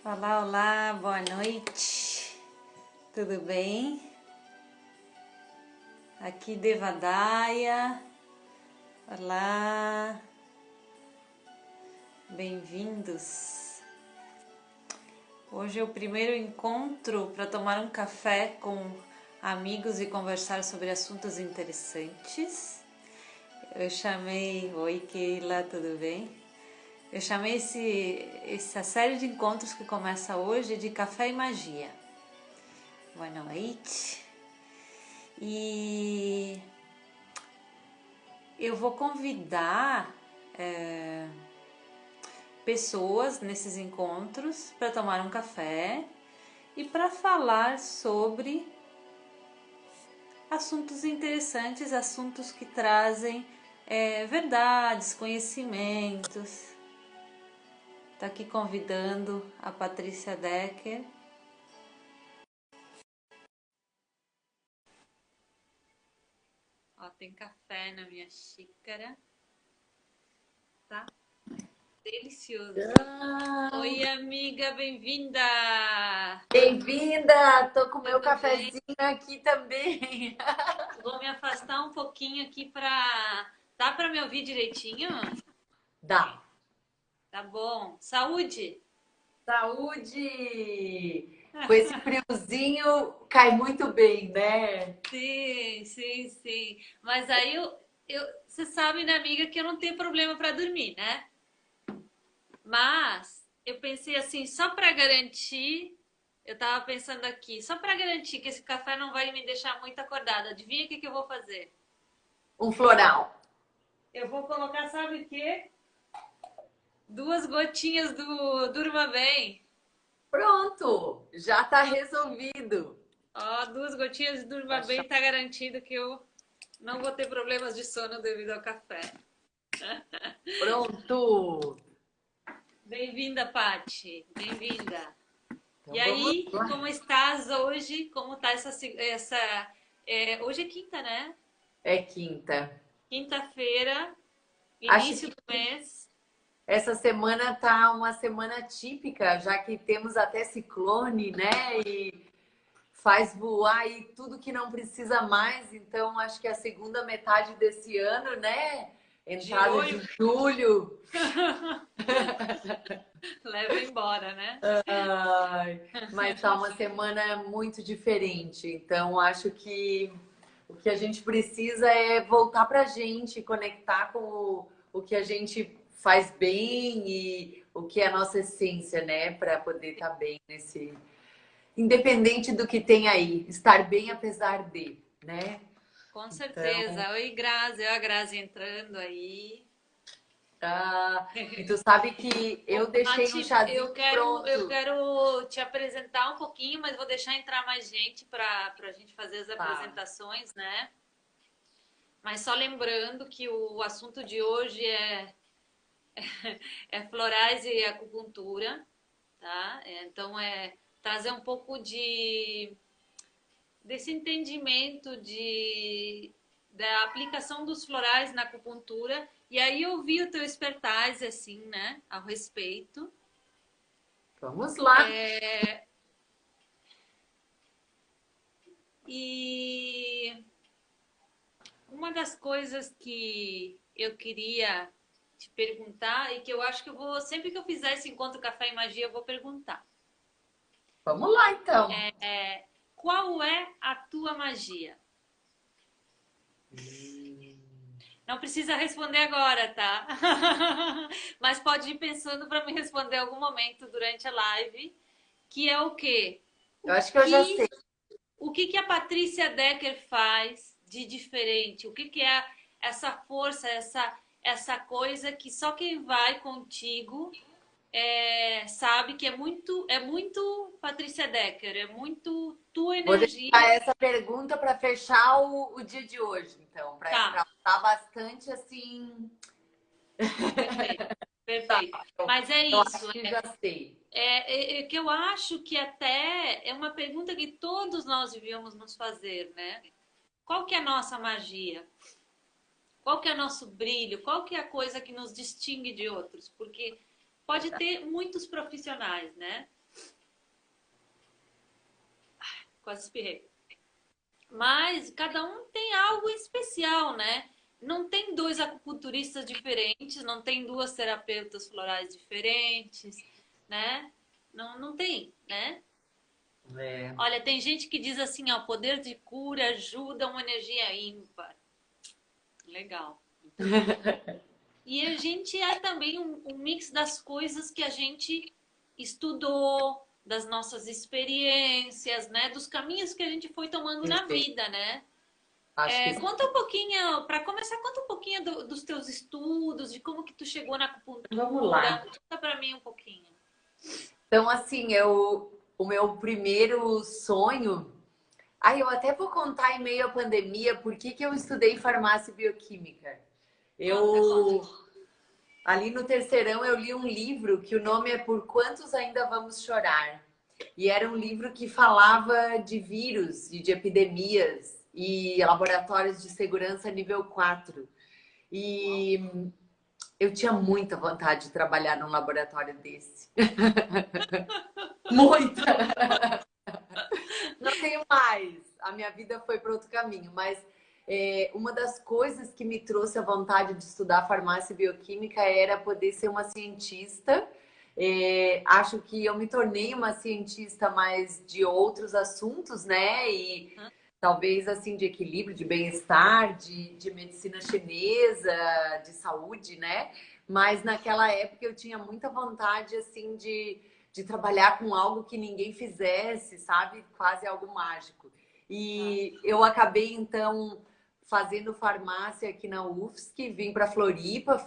Olá, olá, boa noite, tudo bem? Aqui Devadaia, olá, bem-vindos. Hoje é o primeiro encontro para tomar um café com amigos e conversar sobre assuntos interessantes. Eu chamei, oi Keila, tudo bem? Eu chamei essa série de encontros que começa hoje de Café e Magia. Boa noite. E eu vou convidar pessoas nesses encontros para tomar um café e para falar sobre assuntos interessantes, assuntos que trazem verdades, conhecimentos. Estou aqui convidando a Patrícia Decker. Ó, tem café na minha xícara. Tá? Delicioso. Oi, amiga, bem-vinda! Bem-vinda! Tô com meu Tudo cafezinho aqui também. Vou me afastar um pouquinho aqui para... Dá para me ouvir direitinho? Dá. Tá bom. Saúde! Saúde! Com esse friozinho cai muito bem, né? Sim, sim, sim. Mas aí você sabe, né, amiga, que eu não tenho problema para dormir, né? Mas eu pensei assim, só para garantir, eu tava pensando aqui, só para garantir que esse café não vai me deixar muito acordada. Adivinha o que eu vou fazer? Um floral. Eu vou colocar, sabe o quê? 2 gotinhas do Durma Bem. Pronto! Já tá resolvido. Ó, 2 gotinhas de Durma Tá. Bem tá garantido que eu não vou ter problemas de sono devido ao café. Pronto! Bem-vinda, Pati. Bem-vinda. E Então vamos aí, lá. como estás hoje? Como tá hoje é quinta, né? É quinta. Quinta-feira, Acho início que do mês. essa semana tá uma semana típica, já que temos até ciclone, né? E faz voar aí tudo que não precisa mais. Então, acho que a segunda metade desse ano, né? Entrada Girou e de julho. leva embora, né? Ai, mas tá uma semana muito diferente. Então, acho que o que a gente precisa é voltar pra gente, conectar com o que a gente faz bem e o que é a nossa essência, né? Para poder estar bem nesse. Independente do que tem aí, estar bem apesar de, né? Com Então, certeza. Oi, Grazi. Olha a Grazi entrando aí. e tu sabe que Ô, eu deixei um Paty, chazinho eu pronto. quero te apresentar um pouquinho, mas vou deixar entrar mais gente para a gente fazer as Tá. apresentações, né? Mas só lembrando que o assunto de hoje é florais e acupuntura, tá? Então é trazer um pouco desse entendimento da aplicação dos florais na acupuntura. E aí eu vi o teu expertise, assim, né, ao respeito. Vamos lá. E uma das coisas que eu queria te perguntar e que eu acho que eu vou, sempre que eu fizer esse encontro Café e Magia, eu vou perguntar. Vamos lá, então. Qual é a tua magia? Não precisa responder agora, tá? Mas pode ir pensando para me responder em algum momento durante a live, que é o quê? Eu O acho que eu já sei. que que a Patrícia Decker faz de diferente? O que é essa força, essa coisa que só quem vai contigo sabe que é muito Patrícia Decker, é muito tua Vou energia. deixar essa pergunta para fechar o dia de hoje, então, para Tá, estar bastante assim. perfeito, Tá, perfeito. então, Mas é eu isso, acho que já sei. é que eu acho que até é uma pergunta que todos nós devíamos nos fazer, né? Qual que é a nossa magia? Qual que é o nosso brilho? Qual que é a coisa que nos distingue de outros? Porque pode ter muitos profissionais, né? quase espirrei. Mas cada um tem algo especial, né? Não tem dois acupunturistas diferentes, não tem duas terapeutas florais diferentes, né? Não, não tem, né? É. Olha, tem gente que diz assim, ó, poder de cura ajuda uma energia ímpar. Legal, muito bom. E a gente é também um mix das coisas que a gente estudou, das nossas experiências, né? Dos caminhos que a gente foi tomando na vida, né? Acho que Conta um pouquinho, para começar, conta um pouquinho dos teus estudos, de como que tu chegou na vamos lá. acupuntura. Conta para mim um pouquinho. Então, assim, o meu primeiro sonho. Aí eu até vou contar em meio à pandemia por que eu estudei farmácia e bioquímica. Conta, conta. Eu, ali no terceirão, eu li um livro que o nome é Por Quantos Ainda Vamos Chorar. E era um livro que falava de vírus e de epidemias e laboratórios de segurança nível 4. E eu tinha muita vontade de trabalhar num laboratório desse. Muita! Não tenho mais. A minha vida foi para outro caminho, mas uma das coisas que me trouxe a vontade de estudar farmácia e bioquímica era poder ser uma cientista. Acho que eu me tornei uma cientista mais de outros assuntos, né? E talvez assim de equilíbrio, de bem-estar, de medicina chinesa, de saúde, né? Mas naquela época eu tinha muita vontade assim de trabalhar com algo que ninguém fizesse, sabe? Quase algo mágico. E eu acabei, então, fazendo farmácia aqui na UFSC, vim para Floripa,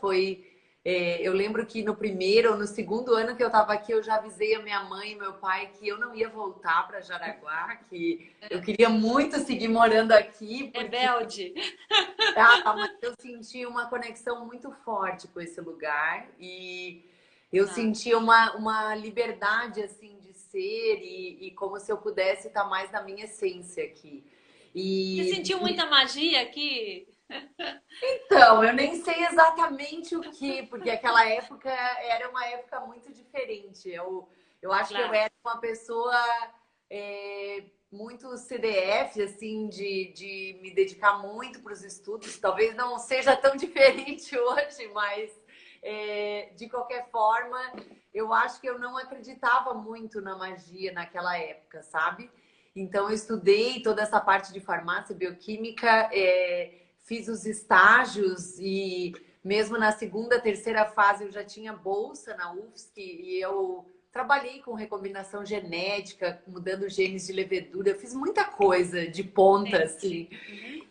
eu lembro que no primeiro ou no segundo ano que eu estava aqui, eu já avisei a minha mãe e meu pai que eu não ia voltar para Jaraguá, que eu queria muito seguir morando aqui. Porque... Rebelde. mas eu senti uma conexão muito forte com esse lugar e eu senti uma liberdade assim de ser e como se eu pudesse estar mais na minha essência aqui. Você sentiu muita magia aqui? Então, eu nem sei exatamente o que, porque aquela época era uma época muito diferente. Eu acho que eu era uma pessoa muito CDF, assim, de me dedicar muito para os estudos. Talvez não seja tão diferente hoje, mas de qualquer forma, eu acho que eu não acreditava muito na magia naquela época, sabe? Então, eu estudei toda essa parte de farmácia, bioquímica, fiz os estágios e mesmo na segunda, terceira fase eu já tinha bolsa na UFSC e eu trabalhei com recombinação genética, mudando genes de levedura, eu fiz muita coisa de ponta, assim.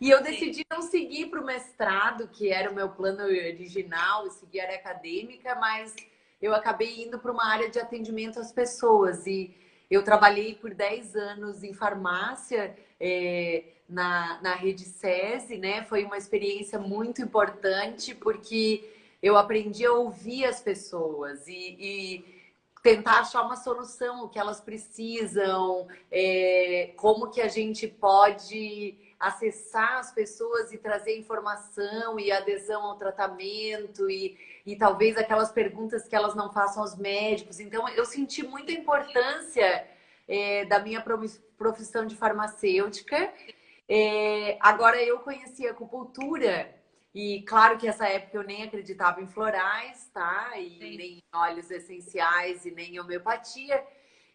E eu decidi não seguir para o mestrado, que era o meu plano original, e seguir a área acadêmica, mas eu acabei indo para uma área de atendimento às pessoas. E eu trabalhei por 10 anos em farmácia, na rede SESI, né? Foi uma experiência muito importante, porque eu aprendi a ouvir as pessoas e tentar achar uma solução, o que elas precisam, como que a gente pode acessar as pessoas e trazer informação e adesão ao tratamento e talvez aquelas perguntas que elas não façam aos médicos. Então, eu senti muita importância da minha profissão de farmacêutica. Agora, eu conheci a acupuntura e claro que essa época eu nem acreditava em florais, tá? E nem em óleos essenciais e nem em homeopatia.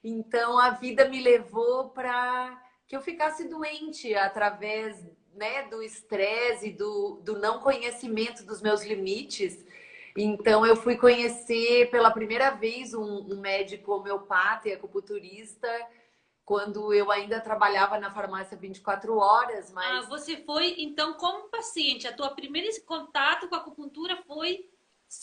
Então, a vida me levou para que eu ficasse doente através, né, do estresse e do não conhecimento dos meus limites. Então, eu fui conhecer pela primeira vez um médico homeopata e acupunturista quando eu ainda trabalhava na farmácia 24 horas, mas... você foi, então, como paciente. A tua primeira contato com a acupuntura foi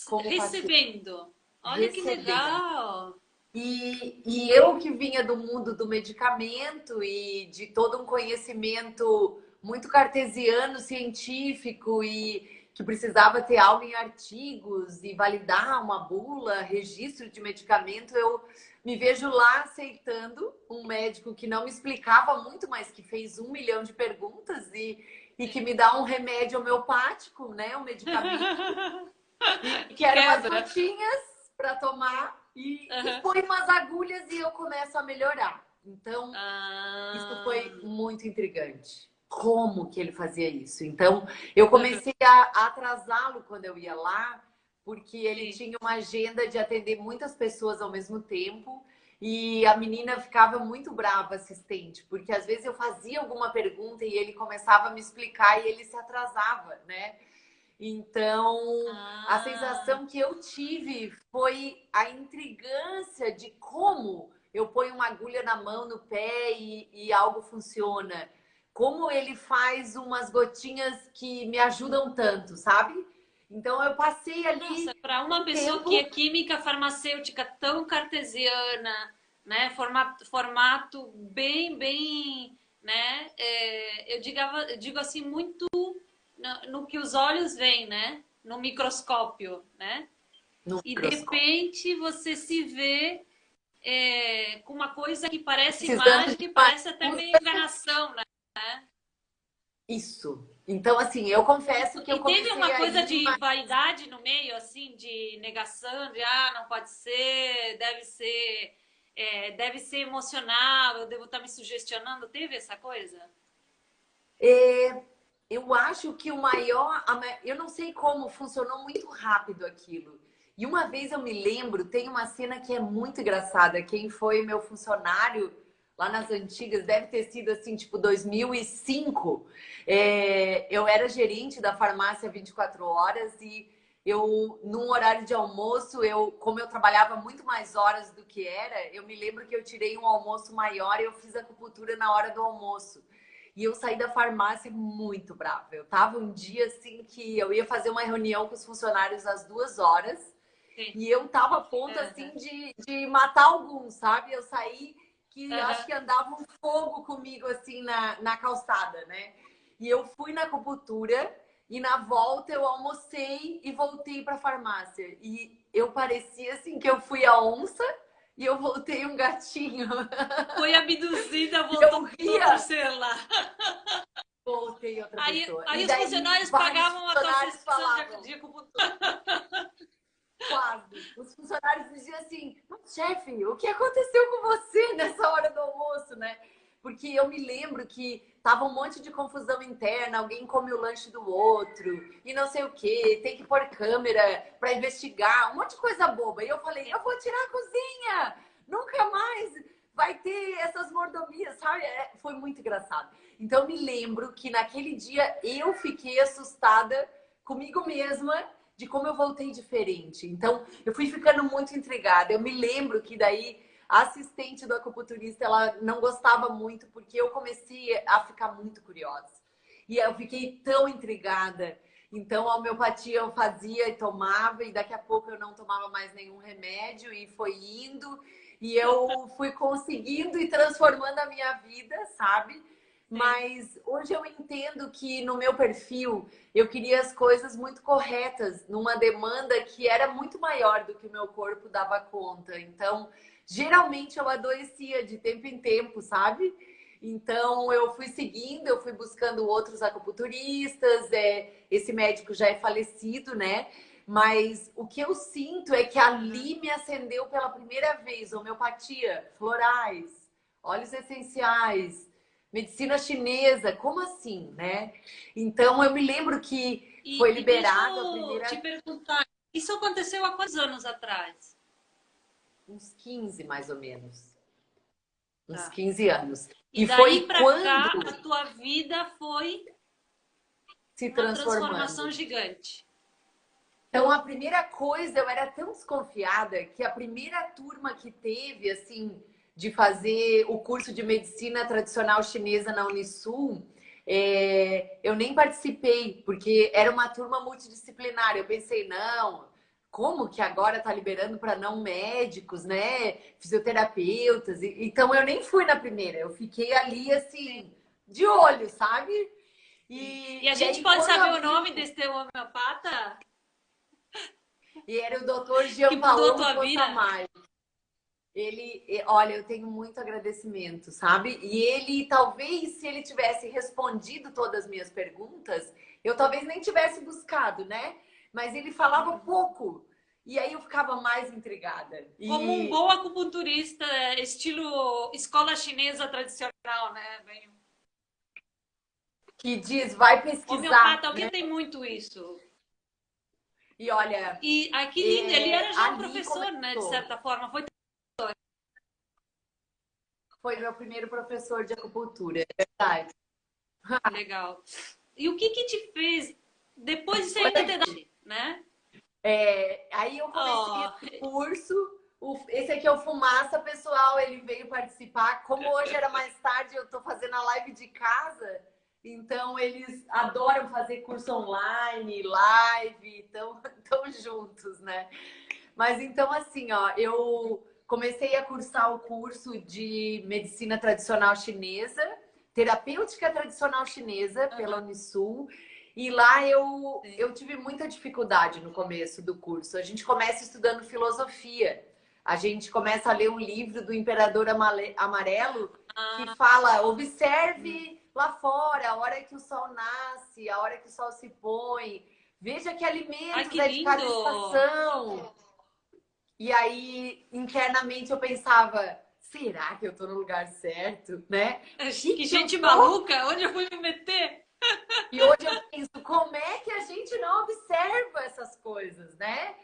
como recebendo. Paciente. Olha que legal! E eu que vinha do mundo do medicamento e de todo um conhecimento muito cartesiano, científico e que precisava ter algo em artigos e validar uma bula, registro de medicamento, eu me vejo lá aceitando um médico que não me explicava muito, mas que fez 1 milhão de perguntas e que me dá um remédio homeopático, né? Um medicamento. E que eram umas gotinhas para tomar e põe umas agulhas e eu começo a melhorar. Então, isso Ah, foi muito intrigante. Como que ele fazia isso? Então, eu comecei a atrasá-lo quando eu ia lá, porque ele sim. tinha uma agenda de atender muitas pessoas ao mesmo tempo. E a menina ficava muito brava, assistente, porque às vezes eu fazia alguma pergunta e ele começava a me explicar e ele se atrasava, né? Então, a Ah, sensação que eu tive foi a intrigância de como eu ponho uma agulha na mão, no pé e algo funciona. Como ele faz umas gotinhas que me ajudam tanto, sabe? Então, eu passei nossa, ali para uma um pessoa que tempo. é química farmacêutica tão cartesiana, né? Formato bem, né? Eu digo assim, muito no que os olhos veem, né? No microscópio, né? No E de microscópio. repente você se vê com uma coisa que parece Precisando mágica de e uma parece até ajuda. meio enganação, né? Isso. Então, assim, eu confesso que eu E teve comecei uma a coisa ir, de mas vaidade no meio, assim, de negação, de não pode ser, deve ser emocional, eu devo estar me sugestionando. Teve essa coisa? eu acho que o maior. Eu não sei como funcionou muito rápido aquilo. E uma vez eu me lembro, tem uma cena que é muito engraçada. Quem foi meu funcionário lá nas antigas deve ter sido assim, tipo 2005. Eu era gerente da farmácia 24 horas e eu, num horário de almoço, como eu trabalhava muito mais horas do que era, eu me lembro que eu tirei um almoço maior e eu fiz acupuntura na hora do almoço. E eu saí da farmácia muito brava. Eu tava um dia assim que eu ia fazer uma reunião com os funcionários às 2 horas Sim. e eu tava a ponto Uhum. assim de matar alguns, sabe? Eu saí que acho Uhum. que andava um fogo comigo assim na calçada, né? E eu fui na acupuntura e na volta eu almocei e voltei para a farmácia. E eu parecia assim que eu fui a onça e eu voltei um gatinho. Foi abduzida, E voltou eu outro ria. ser lá. Voltei outra Aí, pessoa. aí E os daí funcionários vários pagavam a tua funcionários sessão falavam, de acupuntura. quase. Os funcionários diziam assim, mas chefe, o que aconteceu com você nessa hora do almoço, né? Porque eu me lembro que tava um monte de confusão interna, alguém come o lanche do outro e não sei o quê, tem que pôr câmera para investigar, um monte de coisa boba. E eu falei, eu vou tirar a cozinha, nunca mais vai ter essas mordomias, sabe? Foi muito engraçado. Então, eu me lembro que naquele dia eu fiquei assustada comigo mesma de como eu voltei diferente. Então, eu fui ficando muito intrigada. Eu me lembro que daí a assistente do acupunturista, ela não gostava muito porque eu comecei a ficar muito curiosa. E eu fiquei tão intrigada. Então, a homeopatia eu fazia e tomava, e daqui a pouco eu não tomava mais nenhum remédio, e foi indo, e eu fui conseguindo e transformando a minha vida, sabe? Sim. Mas hoje eu entendo que no meu perfil eu queria as coisas muito corretas, numa demanda que era muito maior do que o meu corpo dava conta. Então, geralmente eu adoecia de tempo em tempo, sabe? Então, eu fui seguindo, eu fui buscando outros acupunturistas, esse médico já é falecido, né? Mas o que eu sinto é que Uhum. ali me acendeu pela primeira vez homeopatia, florais, óleos essenciais, medicina chinesa, como assim, né? Então, eu me lembro que foi E deixa liberado a eu te primeira, perguntar, isso aconteceu há quantos anos atrás? uns 15 mais ou menos, uns Tá. 15 anos. E E daí foi pra quando cá, a tua vida foi se uma transformação transformando. gigante. Então, a primeira coisa, eu era tão desconfiada que a primeira turma que teve, assim, de fazer o curso de medicina tradicional chinesa na Unisul, eu nem participei, porque era uma turma multidisciplinar. Eu pensei, não, como que agora está liberando para não médicos, né? Fisioterapeutas. Então, eu nem fui na primeira, eu fiquei ali, Sim, assim, de olho, sabe? sim. E a E gente aí, pode quando saber o abriu, nome desse teu homeopata e era o doutor que mudou a Gianpaolo tua vida? Possamay. Olha, eu tenho muito agradecimento, sabe? E ele, talvez, se ele tivesse respondido todas as minhas perguntas, eu talvez nem tivesse buscado, né? Mas ele falava pouco. E aí eu ficava mais intrigada. Como um bom acupunturista, estilo escola chinesa tradicional, né? Que diz, vai pesquisar, Homeopata, né? alguém tem muito isso. E olha, E aqui lindo, ele era já um ali professor, né? De começou. certa forma, foi Foi meu primeiro professor de acupuntura, é verdade. legal. E o que que te fez depois disso Olha ainda ter dado, aqui. né? Aí eu comecei Oh, esse curso. Esse aqui é o Fumaça, pessoal. Ele veio participar. Como hoje era mais tarde, eu estou fazendo a live de casa. Então, eles adoram fazer curso online, live. Então, estão juntos, né? Mas então, assim, ó, eu comecei a cursar o curso de medicina tradicional chinesa, terapêutica tradicional chinesa pela Unisul. E lá eu tive muita dificuldade no começo do curso. A gente começa estudando filosofia. A gente começa a ler um livro do Imperador Amarelo que fala: observe lá fora, a hora que o sol nasce, a hora que o sol se põe. Veja que ai, alimentos que é de cada lindo! estação. E aí, internamente, eu pensava: será que eu tô no lugar certo, né? Que Que eu gente tô? maluca! Onde eu fui me meter? E hoje eu penso, como é que a gente não observa essas coisas, né?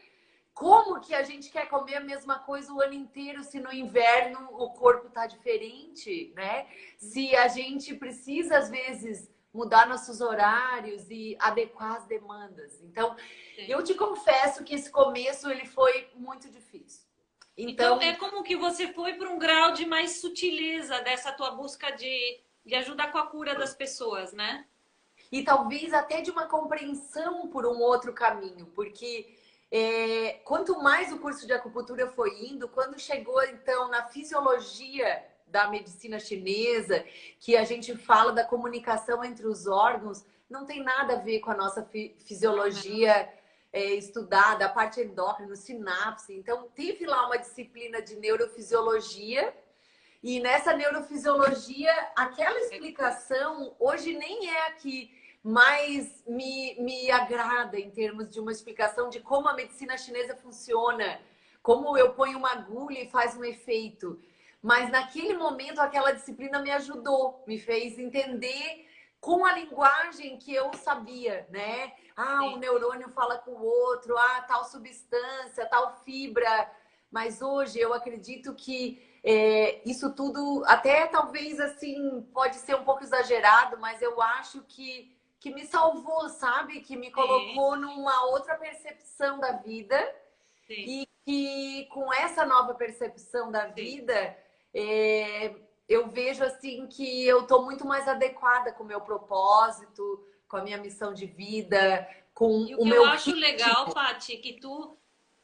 Como que a gente quer comer a mesma coisa o ano inteiro se no inverno o corpo tá diferente, né? Se a gente precisa, às vezes, mudar nossos horários e adequar as demandas. Então, Sim. eu te confesso que esse começo ele foi muito difícil. Então, é Então, como que você foi para um grau de mais sutileza dessa tua busca de ajudar com a cura das pessoas, né? e talvez até de uma compreensão por um outro caminho, porque quanto mais o curso de acupuntura foi indo, quando chegou então na fisiologia da medicina chinesa, que a gente fala da comunicação entre os órgãos, não tem nada a ver com a nossa fisiologia estudada, a parte endócrina, sinapse. Então, teve lá uma disciplina de neurofisiologia e nessa neurofisiologia, aquela explicação hoje nem é a que mais me agrada em termos de uma explicação de como a medicina chinesa funciona, como eu ponho uma agulha e faz um efeito. Mas naquele momento, aquela disciplina me ajudou, me fez entender com a linguagem que eu sabia, né? Ah, um Sim. neurônio fala com o outro, ah, tal substância, tal fibra. Mas hoje eu acredito que isso tudo, até talvez assim, pode ser um pouco exagerado, mas eu acho que me salvou, sabe? Que me Sim, colocou numa outra percepção da vida sim, e que com essa nova percepção da sim. vida, eu vejo assim que eu estou muito mais adequada com o meu propósito, com a minha missão de vida, com E o o que eu meu acho legal, ritmo. Paty, é que tu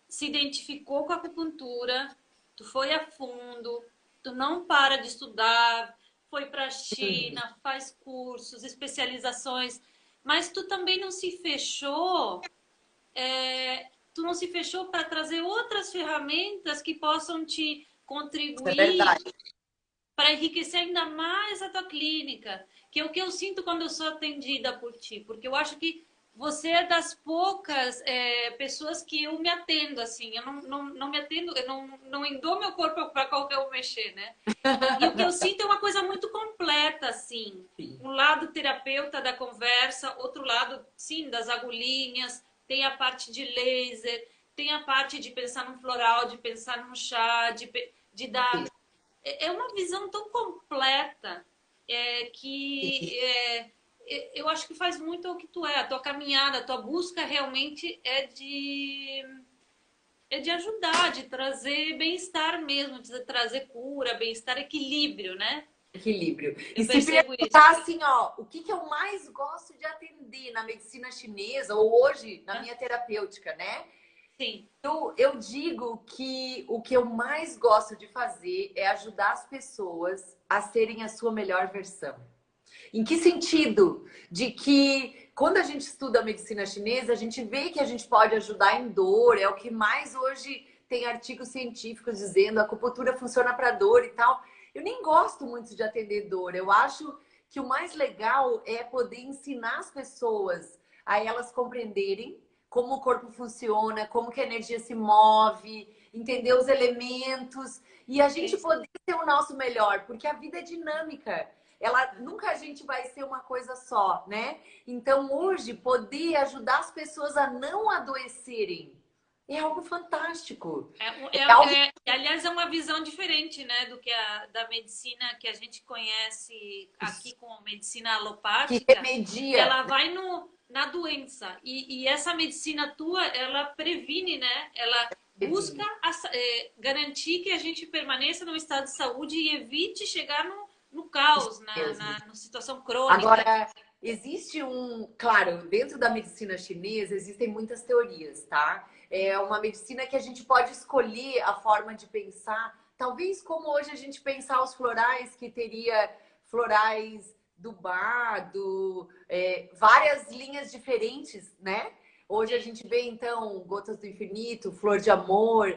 se identificou com a acupuntura, tu foi a fundo, tu não para de estudar, foi para a China, faz cursos, especializações, mas tu também não se fechou, tu não se fechou para trazer outras ferramentas que possam te É contribuir verdade. para enriquecer ainda mais a tua clínica, que é o que eu sinto quando eu sou atendida por ti, porque eu acho que você é das poucas pessoas que eu me atendo, assim, eu não me atendo, eu não endou meu corpo para qualquer um mexer, né? E o que eu sinto é uma coisa muito completa, assim, Sim. um lado terapeuta da conversa, outro lado, sim, das agulhinhas, tem a parte de laser, tem a parte de pensar num floral, de pensar num chá, de dar é uma visão tão completa que eu acho que faz muito ao que tu é. A tua caminhada, a tua busca realmente é de ajudar, de trazer bem-estar mesmo, de trazer cura, bem-estar, equilíbrio, né? Equilíbrio. Eu E se percebo isso. perguntar assim, ó, o que eu mais gosto de atender na medicina chinesa ou hoje na minha terapêutica, né? Sim, Eu digo que o que eu mais gosto de fazer é ajudar as pessoas a serem a sua melhor versão. Em que sentido? De que quando a gente estuda a medicina chinesa, a gente vê que a gente pode ajudar em dor, é o que mais hoje tem artigos científicos dizendo, a acupuntura funciona para dor e tal. Eu nem gosto muito de atender dor. Eu acho que o mais legal é poder ensinar as pessoas a elas compreenderem como o corpo funciona, como que a energia se move, entender os elementos e a gente poder ser o nosso melhor, porque a vida é dinâmica. Ela nunca a gente vai ser uma coisa só, né? Então hoje poder ajudar as pessoas a não adoecerem é algo fantástico. É algo Aliás, é uma visão diferente, né, do que da medicina que a gente conhece aqui como medicina que alopática. remedia. Ela vai na doença. E essa medicina tua, ela previne, né? Ela busca garantir que a gente permaneça no estado de saúde e evite chegar no caos, na situação crônica. Agora, existe claro, dentro da medicina chinesa existem muitas teorias, tá? É uma medicina que a gente pode escolher a forma de pensar, talvez como hoje a gente pensar os florais, que teria florais do bardo, várias linhas diferentes, né? Hoje a gente vê, então, Gotas do Infinito, Flor de Amor.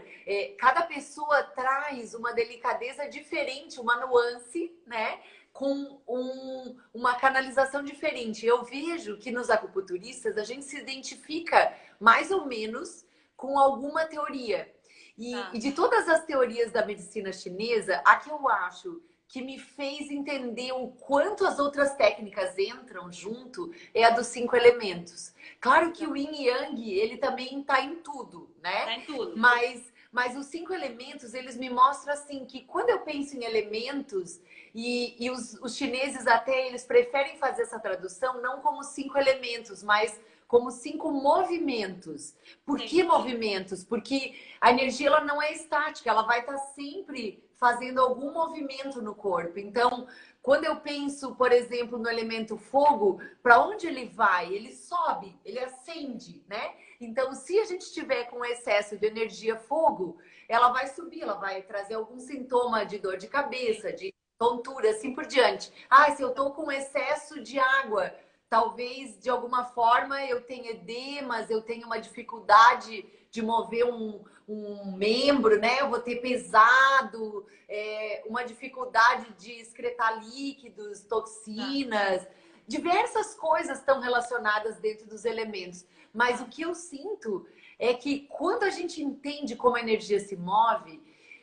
Cada pessoa traz uma delicadeza diferente, uma nuance, né? Com uma canalização diferente. Eu vejo que nos acupunturistas a gente se identifica mais ou menos com alguma teoria. E de todas as teorias da medicina chinesa, a que eu acho que me fez entender o quanto as outras técnicas entram junto é a dos 5 elementos. Claro que o Yin e Yang, ele também está em tudo, né? Tá em tudo. Mas os 5 elementos, eles me mostram assim que quando eu penso em elementos, e os chineses até eles preferem fazer essa tradução não como 5 elementos, mas como 5 movimentos. Por que movimentos? Porque a energia ela não é estática, ela vai estar sempre fazendo algum movimento no corpo. Então, quando eu penso, por exemplo, no elemento fogo, para onde ele vai? Ele sobe, ele acende, né? Então, se a gente tiver com excesso de energia fogo, ela vai subir, ela vai trazer algum sintoma de dor de cabeça, de tontura, assim por diante. Se eu estou com excesso de água, talvez de alguma forma eu tenha edemas, eu tenha uma dificuldade de mover um membro, né? Eu vou ter pesado, uma dificuldade de excretar líquidos, toxinas. Diversas coisas estão relacionadas dentro dos elementos. Mas o que eu sinto é que quando a gente entende como a energia se move,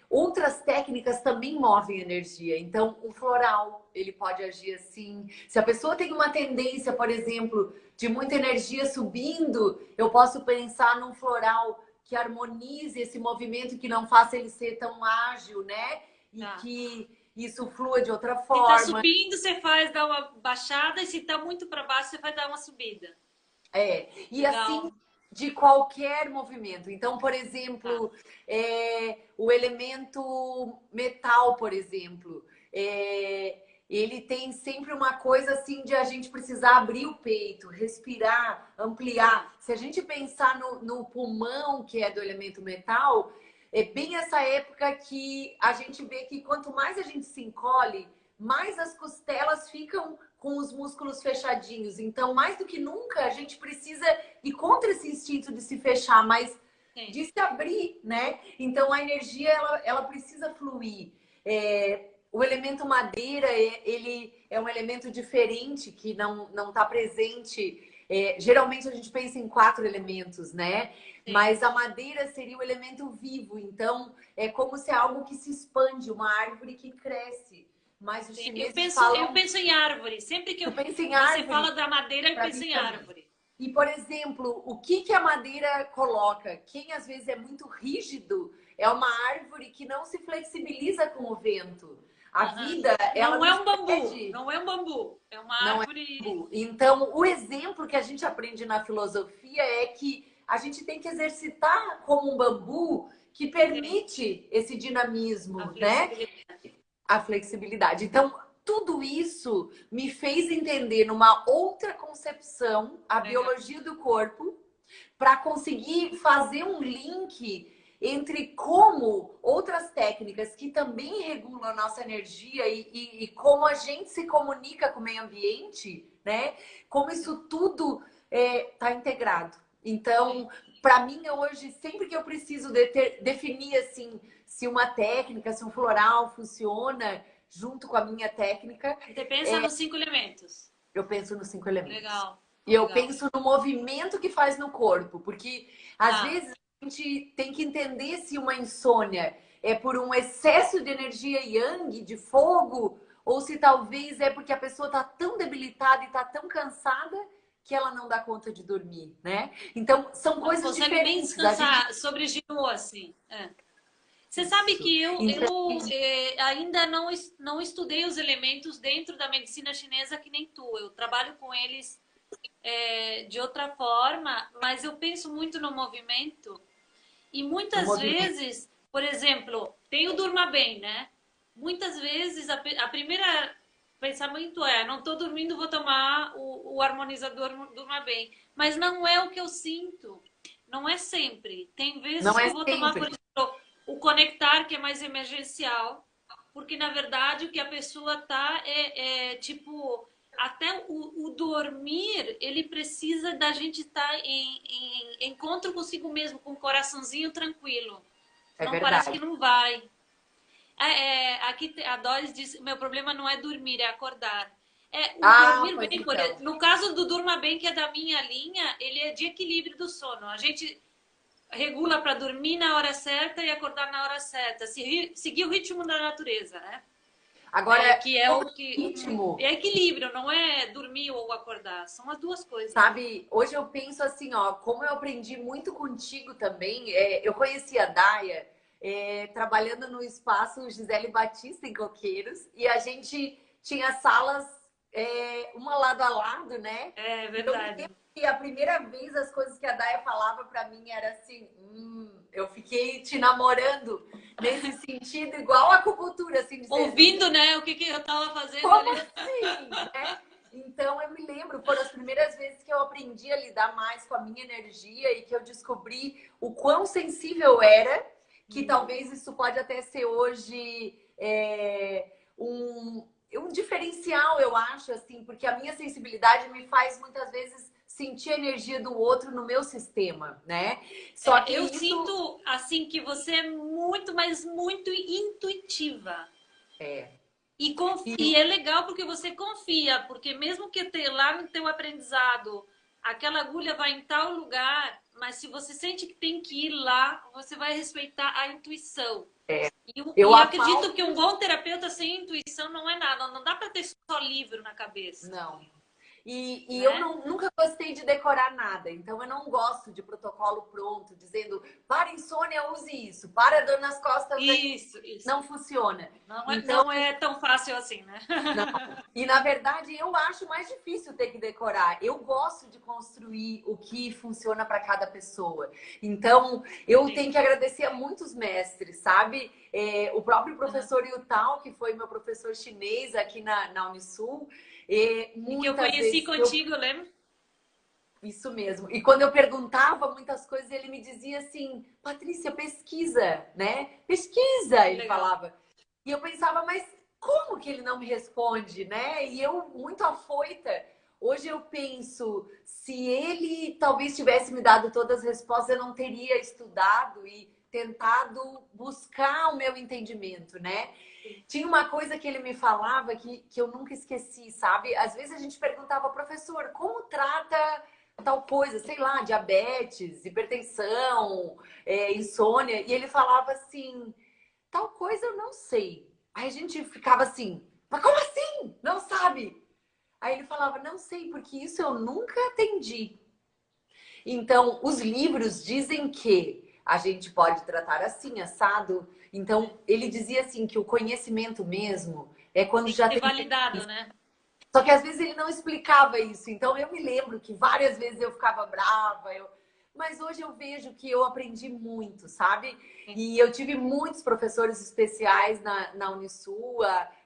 outras técnicas também movem energia. Então, o floral, ele pode agir assim. Se a pessoa tem uma tendência, por exemplo, de muita energia subindo, eu posso pensar num floral que harmonize esse movimento, que não faça ele ser tão ágil, né? E que isso flua de outra forma. Se tá subindo, você faz dar uma baixada, e se tá muito para baixo, você vai dar uma subida. E assim, de qualquer movimento. Então, por exemplo, o elemento metal, por exemplo, ele tem sempre uma coisa assim de a gente precisar abrir o peito, respirar, ampliar. Se a gente pensar no pulmão, que é do elemento metal, é bem essa época que a gente vê que quanto mais a gente se encolhe, mais as costelas ficam com os músculos fechadinhos. Então, mais do que nunca, a gente precisa ir contra esse instinto de se fechar, mas de se abrir, né? Então, a energia, ela precisa fluir. O elemento madeira, ele é um elemento diferente, que não está presente. Geralmente, a gente pensa em 4 elementos, né? Sim. Mas a madeira seria o elemento vivo. Então, é como se é algo que se expande, uma árvore que cresce. Mas os chineses falam... Eu penso em árvore. Sempre que você fala da madeira, eu penso em árvore. E, por exemplo, o que a madeira coloca? Quem às vezes é muito rígido é uma árvore que não se flexibiliza com o vento. A vida, ela não é um bambu. Não é um bambu. É uma árvore... Então, o exemplo que a gente aprende na filosofia é que a gente tem que exercitar como um bambu que permite esse dinamismo, né? A flexibilidade. Então, tudo isso me fez entender numa outra concepção a biologia do corpo para conseguir fazer um link entre como outras técnicas que também regulam a nossa energia e como a gente se comunica com o meio ambiente, né? Como isso tudo está integrado. Então, para mim, hoje, sempre que eu preciso definir assim, se uma técnica, se um floral funciona junto com a minha técnica... Você pensa nos 5 elementos. Eu penso nos 5 elementos. Legal. E eu Legal. penso no movimento que faz no corpo, porque às Ah, vezes a gente tem que entender se uma insônia é por um excesso de energia yang, de fogo, ou se talvez é porque a pessoa está tão debilitada e está tão cansada que ela não dá conta de dormir, né? Então, são não coisas consegue nem diferentes. A gente. descansar, sobregiou assim. É. Você sabe Isso. que eu, Então, ainda não estudei os elementos dentro da medicina chinesa que nem tu. Eu trabalho com eles de outra forma, mas eu penso muito no movimento. E no muitas movimento. vezes, por exemplo, tem o durma bem, né? Muitas vezes a primeira pensamento é, não estou dormindo, vou tomar o harmonizador durma bem. Mas não é o que eu sinto. Não é sempre. Tem vezes Não que é eu vou tomar, por sempre. exemplo, o conectar, que é mais emergencial, porque na verdade o que a pessoa tá tipo até o dormir, ele precisa da gente estar em encontro consigo mesmo, com o coraçãozinho tranquilo. É Não parece que verdade. não vai. Aqui a Doris diz: meu problema não é dormir, é acordar. O Ah, dormir pois bem, então. no caso do Durma Bem, que é da minha linha, ele é de equilíbrio do sono. A gente regula para dormir na hora certa e acordar na hora certa. Seguir o ritmo da natureza, né? Agora, Que é sobre o que. ritmo, É equilíbrio, não é dormir ou acordar. São as duas coisas. sabe, hoje eu penso assim, ó, como eu aprendi muito contigo também, eu conheci a Daia trabalhando no espaço Gisele Batista em Coqueiros, e a gente tinha salas uma lado a lado, né? É E eu me verdade. lembro que a primeira vez as coisas que a Daia falava para mim era assim, eu fiquei te namorando nesse sentido, igual a acupuntura, assim, dizendo, Ouvindo, né, o que eu tava fazendo como ali. assim, né? Então eu me lembro, foram as primeiras vezes que eu aprendi a lidar mais com a minha energia e que eu descobri o quão sensível eu era, que talvez isso pode até ser hoje um diferencial, eu acho, assim, porque a minha sensibilidade me faz muitas vezes sentir a energia do outro no meu sistema, né? Só que Eu isso sinto, assim, que você é muito, mas muito intuitiva. é. E é legal porque você confia, porque mesmo que lá no teu aprendizado aquela agulha vai em tal lugar, mas se você sente que tem que ir lá, você vai respeitar a intuição. Eu E apalpo, acredito que um bom terapeuta sem intuição não é nada. Não dá para ter só livro na cabeça, não. E eu né? nunca gostei de decorar nada, então eu não gosto de protocolo pronto, dizendo para insônia use isso, para dor nas costas Isso. não funciona. Não Então, não é tão fácil assim, né? não. E na verdade eu acho mais difícil ter que decorar. Eu gosto de construir o que funciona para cada pessoa. Então eu Sim. tenho que agradecer a muitos mestres, sabe? O próprio Uhum. professor Yutao, que foi meu professor chinês aqui na Unisul, E que eu muitas conheci vezes que eu contigo, lembra? isso mesmo. E quando eu perguntava muitas coisas, ele me dizia assim: Patrícia, pesquisa, né? Pesquisa, Que ele legal. falava. E eu pensava, mas como que ele não me responde, né? E eu, muito afoita, hoje eu penso: se ele talvez tivesse me dado todas as respostas, eu não teria estudado e tentado buscar o meu entendimento, né? Tinha uma coisa que ele me falava que eu nunca esqueci, sabe? Às vezes a gente perguntava, professor, como trata tal coisa, sei lá, diabetes, hipertensão, insônia, e ele falava assim, tal coisa eu não sei. Aí a gente ficava assim, mas como assim? Não sabe? Aí ele falava, não sei, porque isso eu nunca atendi. Então, os livros dizem que a gente pode tratar assim, assado. Então, ele dizia assim que o conhecimento mesmo é quando Tem que já ser tem. validado, né? Só que às vezes ele não explicava isso. Então eu me lembro que várias vezes eu ficava brava, mas hoje eu vejo que eu aprendi muito, sabe? E eu tive muitos professores especiais na Unisul,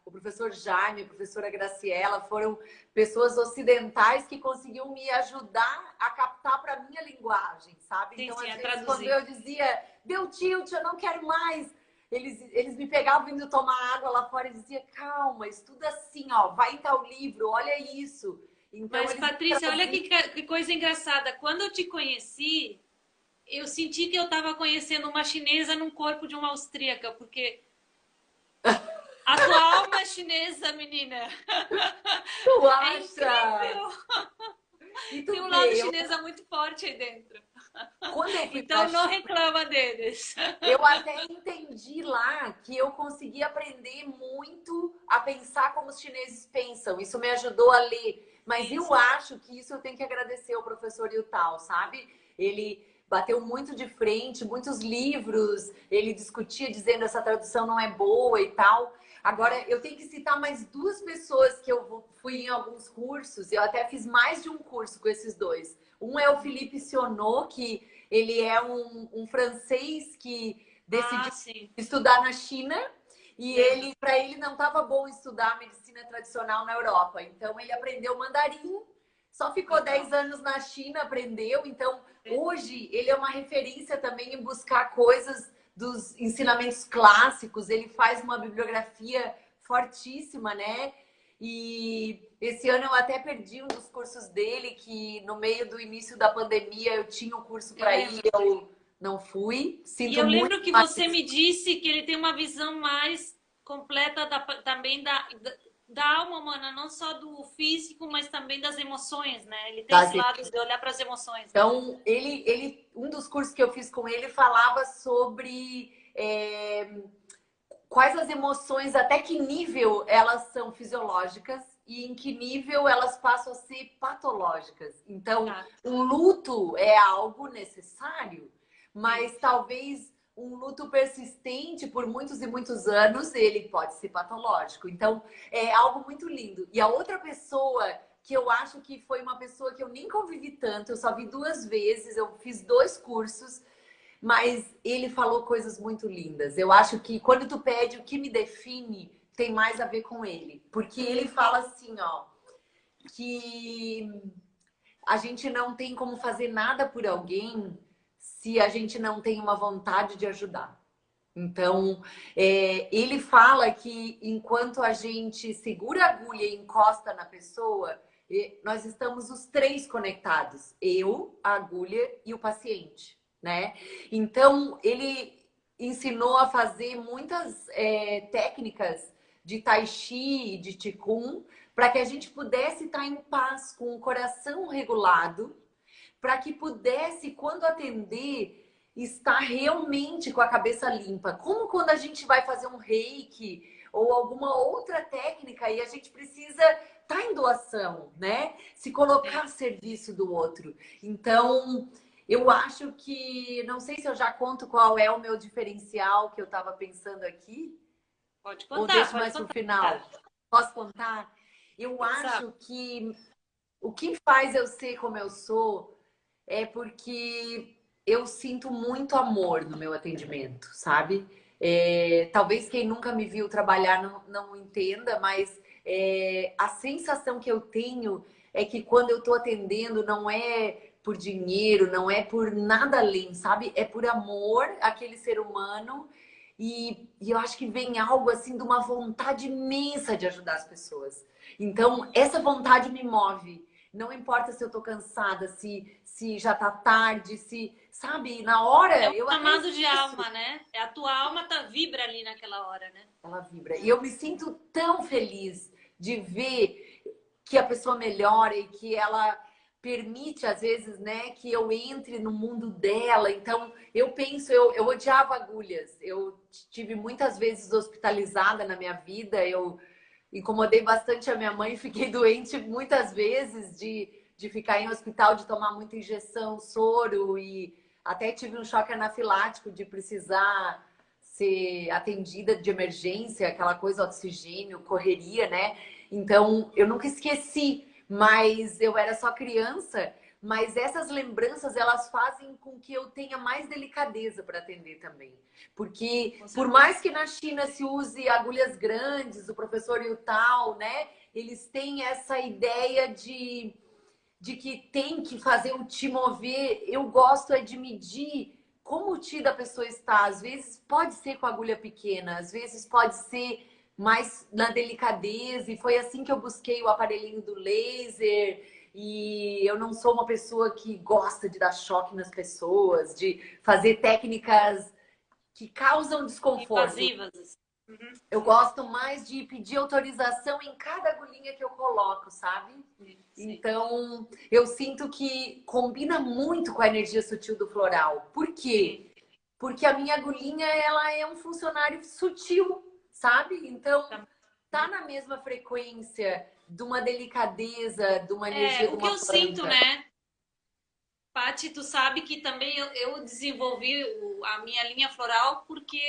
o professor Jaime, a professora Graciela, foram pessoas ocidentais que conseguiam me ajudar a captar para minha linguagem, sabe? Sim, Então, sim, às a vezes, quando traduzir. eu dizia, deu tilt, eu não quero mais, eles me pegavam indo tomar água lá fora e diziam, calma, estuda assim, ó, vai em tal livro, olha isso. Então, Mas, eles me Patrícia, olha traziam. que coisa engraçada. Quando eu te conheci, eu senti que eu estava conhecendo uma chinesa num corpo de uma austríaca, porque a tua alma é chinesa, menina. Tu É acha? incrível. E Tem tu um lado vê, chinesa muito forte aí dentro. quando eu fui Então pra não China, reclama deles. eu até entendi lá que eu consegui aprender muito a pensar como os chineses pensam. Isso me ajudou a ler. Mas eu Isso. acho que isso eu tenho que agradecer ao professor Yutao, sabe? Ele bateu muito de frente, muitos livros, ele discutia dizendo essa tradução não é boa e tal. Agora, eu tenho que citar mais duas pessoas que fui em alguns cursos, eu até fiz mais de um curso com esses dois. Um é o Felipe Sionot, que ele é um francês que Ah, decidiu sim. estudar na China e Lembro. para ele não estava bom estudar medicina tradicional na Europa. Então ele aprendeu mandarim, só ficou Legal. 10 anos na China, aprendeu. Então hoje ele é uma referência também em buscar coisas dos ensinamentos clássicos. Ele faz uma bibliografia fortíssima, né? E esse ano eu até perdi um dos cursos dele, que no meio do início da pandemia eu tinha um curso Eu para ir, lembro. eu não fui. E Sinto eu muito, lembro que mas você me disse que ele tem uma visão mais completa também da alma humana, não só do físico, mas também das emoções, né? Ele tem tá, esse lado de olhar para as emoções, né? então, um dos cursos que eu fiz com ele falava sobre quais as emoções, até que nível elas são fisiológicas e em que nível elas passam a ser patológicas. Então, Tá. um luto é algo necessário, Sim. mas talvez um luto persistente por muitos e muitos anos, ele pode ser patológico. Então, é algo muito lindo. E a outra pessoa que eu acho que foi uma pessoa que eu nem convivi tanto, eu só vi duas vezes, eu fiz dois cursos, mas ele falou coisas muito lindas. Eu acho que quando tu pede o que me define, tem mais a ver com ele. Porque ele fala assim, ó, que a gente não tem como fazer nada por alguém se a gente não tem uma vontade de ajudar. Então, ele fala que enquanto a gente segura a agulha e encosta na pessoa, nós estamos os três conectados: eu, a agulha e o paciente, né? Então, ele ensinou a fazer muitas técnicas de Tai Chi, de Qigong, para que a gente pudesse estar em paz, com o coração regulado, para que pudesse, quando atender, estar realmente com a cabeça limpa. Como quando a gente vai fazer um reiki ou alguma outra técnica e a gente precisa estar em doação, né? Se colocar a serviço do outro. Então, eu acho que, não sei se eu já conto qual é o meu diferencial que eu estava pensando aqui, Pode ou contar, deixo pode mais para o contar. final. Posso contar? Eu Exato. acho que o que faz eu ser como eu sou é porque eu sinto muito amor no meu atendimento, sabe? Talvez quem nunca me viu trabalhar não entenda, mas a sensação que eu tenho é que quando eu estou atendendo não é por dinheiro, não é por nada além, sabe? É por amor àquele ser humano e eu acho que vem algo assim de uma vontade imensa de ajudar as pessoas. Então, essa vontade me move. Não importa se eu tô cansada, se já tá tarde, se, sabe, na É hora um eu até chamado de esqueço. alma, né? É a tua alma vibra ali naquela hora, né? Ela vibra. E eu me sinto tão feliz de ver que a pessoa melhora e que ela permite, às vezes, né, que eu entre no mundo dela. Então, eu penso, eu odiava agulhas. Eu tive muitas vezes hospitalizada na minha vida. Eu incomodei bastante a minha mãe, fiquei doente muitas vezes de ficar em hospital, de tomar muita injeção, soro e até tive um choque anafilático de precisar ser atendida de emergência, aquela coisa, oxigênio, correria, né? Então, eu nunca esqueci, mas eu era só criança, mas essas lembranças, elas fazem com que eu tenha mais delicadeza para atender também. Porque, Com por certeza. mais que na China se use agulhas grandes, o professor Yutao, né? Eles têm essa ideia de que tem que fazer o ti mover. Eu gosto é de medir como o ti da pessoa está. Às vezes pode ser com agulha pequena, às vezes pode ser mais na delicadeza. E foi assim que eu busquei o aparelhinho do laser. E eu não sou uma pessoa que gosta de dar choque nas pessoas, de fazer técnicas que causam desconforto. Invasivas. Uhum. Eu gosto mais de pedir autorização em cada agulhinha que eu coloco, sabe? Sim. Então, eu sinto que combina muito com a energia sutil do floral. Por Sim. quê? Porque a minha agulhinha, ela é um funcionário sutil, sabe? Então, Tá. tá na mesma frequência de uma delicadeza, de uma energia de O que uma eu sinto, planta. né? Paty, tu sabe que também eu desenvolvi a minha linha floral porque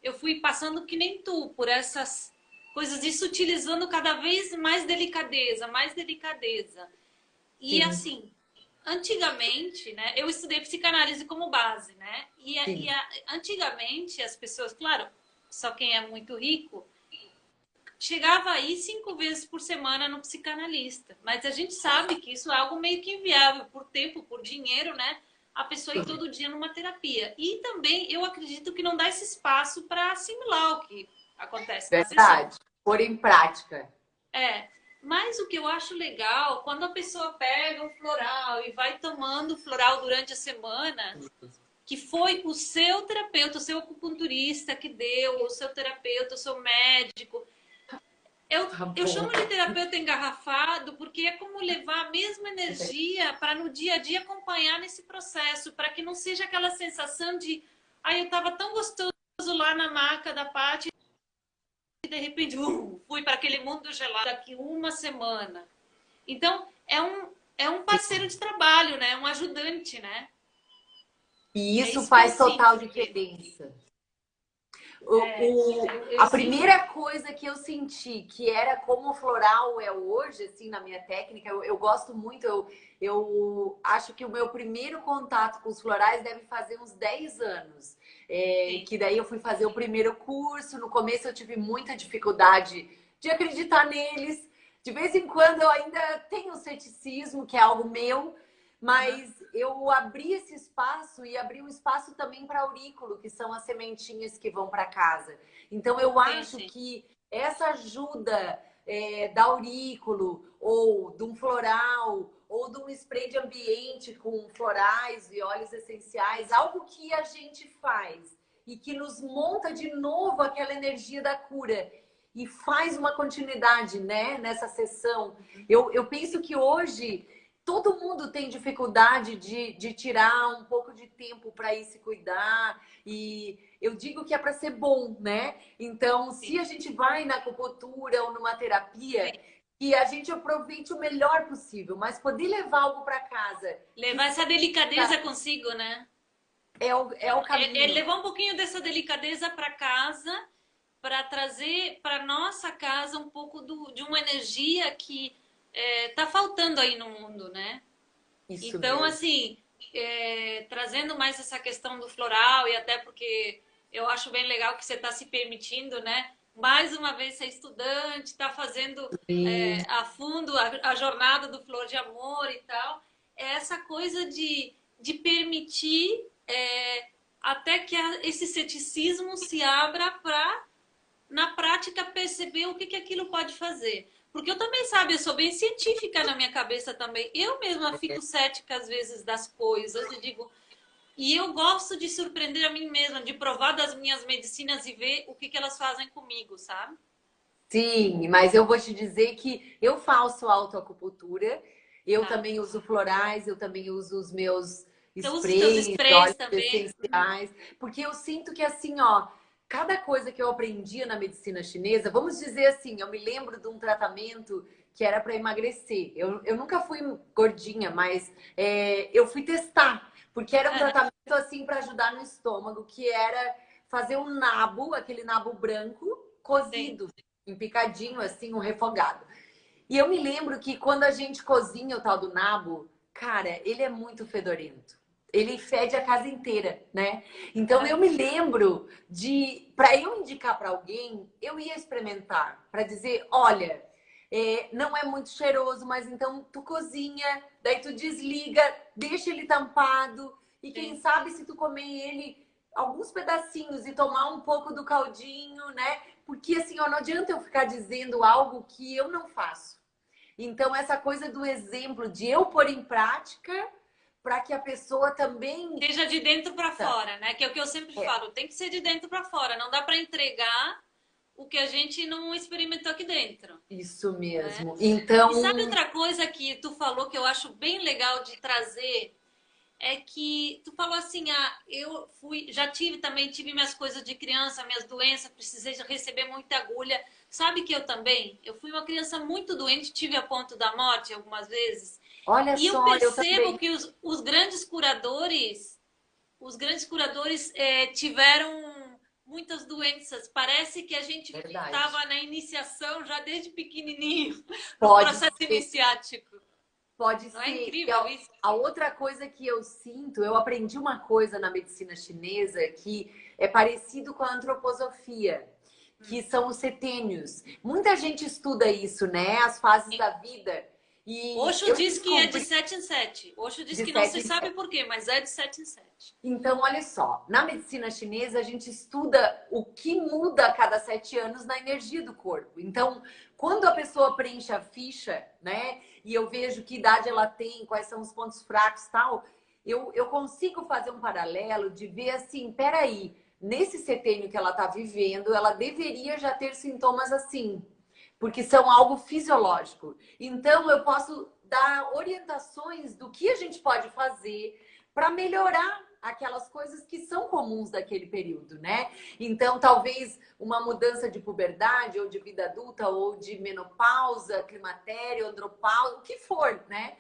eu fui passando que nem tu, por essas coisas de sutilizando cada vez mais delicadeza, mais delicadeza. E Sim, assim, antigamente, né, eu estudei psicanálise como base, né? sim. Antigamente as pessoas, claro, só quem é muito rico, chegava aí 5 vezes por semana no psicanalista. Mas a gente sabe que isso é algo meio que inviável por tempo, por dinheiro, né? A pessoa ir todo dia numa terapia. E também eu acredito que não dá esse espaço para assimilar o que acontece com a pessoa. Verdade. Pôr em prática. É. Mas o que eu acho legal, quando a pessoa pega o floral e vai tomando floral durante a semana, que foi o seu terapeuta, o seu acupunturista que deu, o seu terapeuta, o seu médico, Tá eu bom. chamo de terapeuta engarrafado porque é como levar a mesma energia para no dia a dia acompanhar nesse processo, para que não seja aquela sensação de eu estava tão gostoso lá na maca da Paty e de repente fui para aquele mundo gelado daqui uma semana. Então, é um parceiro de trabalho, né? Um ajudante, né? E É isso isso que eu faz total sinto que diferença. é, A eu sinto. primeira coisa que eu senti que era como o floral é hoje, assim, na minha técnica, eu gosto muito, eu acho que o meu primeiro contato com os florais deve fazer uns 10 anos. Sim, Que daí eu fui fazer o primeiro curso, no começo eu tive muita dificuldade de acreditar neles. De vez em quando eu ainda tenho um ceticismo, que é algo meu, uhum. mas eu abri esse espaço e abri um espaço também para aurículo, que são as sementinhas que vão para casa. Então eu Sim, acho sim. que essa ajuda da aurículo, ou de um floral, ou de um spray de ambiente com florais e óleos essenciais, algo que a gente faz e que nos monta de novo aquela energia da cura e faz uma continuidade, né, nessa sessão. Eu penso que hoje todo mundo tem dificuldade de tirar um pouco de tempo para ir se cuidar. E eu digo que é para ser bom, né? Então, se Sim. a gente vai na acupuntura ou numa terapia, Sim. que a gente aproveite o melhor possível, mas poder levar algo para casa que Levar essa delicadeza consigo, né? é o caminho. Levar um pouquinho dessa delicadeza para casa, para trazer para nossa casa um pouco de uma energia que tá faltando aí no mundo, né? Isso Então, mesmo. assim, trazendo mais essa questão do floral e até porque eu acho bem legal que você está se permitindo, né? Mais uma vez ser estudante, está fazendo Sim. a fundo a jornada do Flor de Amor e tal. É essa coisa de permitir até que esse ceticismo se abra para, na prática, perceber o que, que aquilo pode fazer. Porque eu também, sabe, eu sou bem científica na minha cabeça também. Eu mesma fico cética às vezes das coisas e digo. E eu gosto de surpreender a mim mesma, de provar das minhas medicinas e ver o que, que elas fazem comigo, sabe? Sim, mas eu vou te dizer que eu faço autoacupuntura, eu Tá. também uso florais, eu também uso os meus Você usa os teus sprays, sprays óleos também? Uhum. essenciais, porque eu sinto que assim, ó, cada coisa que eu aprendia na medicina chinesa, vamos dizer assim, eu me lembro de um tratamento que era para emagrecer. Eu nunca fui gordinha, mas eu fui testar, porque era um Uhum. tratamento assim para ajudar no estômago, que era fazer um nabo, aquele nabo branco, Sim. cozido em picadinho, assim, um refogado. E eu me lembro que quando a gente cozinha o tal do nabo, cara, ele é muito fedorento. Ele fede a casa inteira, né? Então eu Uhum. me lembro para eu indicar para alguém, eu ia experimentar, para dizer, olha, não é muito cheiroso, mas então tu cozinha, daí tu desliga, deixa ele tampado e quem Sim. sabe se tu comer ele alguns pedacinhos e tomar um pouco do caldinho, né? Porque assim, ó, não adianta eu ficar dizendo algo que eu não faço. Então, essa coisa do exemplo de eu pôr em prática para que a pessoa também. Seja de dentro para fora, né? Que é o que eu sempre É, falo, tem que ser de dentro para fora, não dá para entregar, o que a gente não experimentou aqui dentro, Isso né? mesmo. Então, E sabe outra coisa que tu falou que eu acho bem legal de trazer? É que tu falou assim, eu fui, já tive também, tive minhas coisas de criança, minhas doenças, precisei receber muita agulha. Sabe que eu também? Eu fui uma criança muito doente, tive a ponto da morte algumas vezes. olha E eu só, eu percebo também. que os grandes curadores tiveram muitas doenças. Parece que a gente Verdade. estava na iniciação já desde pequenininho, no Pode processo ser. iniciático. Pode Não é ser. E incrível isso? a outra coisa que eu sinto, eu aprendi uma coisa na medicina chinesa que é parecido com a antroposofia, que são os setênios. Muita gente estuda isso, né? As fases da vida. E Osho eu diz que é de descobri 7 em 7. Osho diz de que não se sete em sabe sete. por quê, mas é de 7 em 7. Então, olha só, na medicina chinesa a gente estuda o que muda a cada 7 anos na energia do corpo. Então, quando a pessoa preenche a ficha, né, e eu vejo que idade ela tem, quais são os pontos fracos e tal, eu consigo fazer um paralelo de ver assim, peraí, nesse setênio que ela está vivendo, ela deveria já ter sintomas assim, porque são algo fisiológico. Então, eu posso dar orientações do que a gente pode fazer para melhorar aquelas coisas que são comuns daquele período, né? Então, talvez uma mudança de puberdade, ou de vida adulta, ou de menopausa, climatério, andropausa, o que for, né?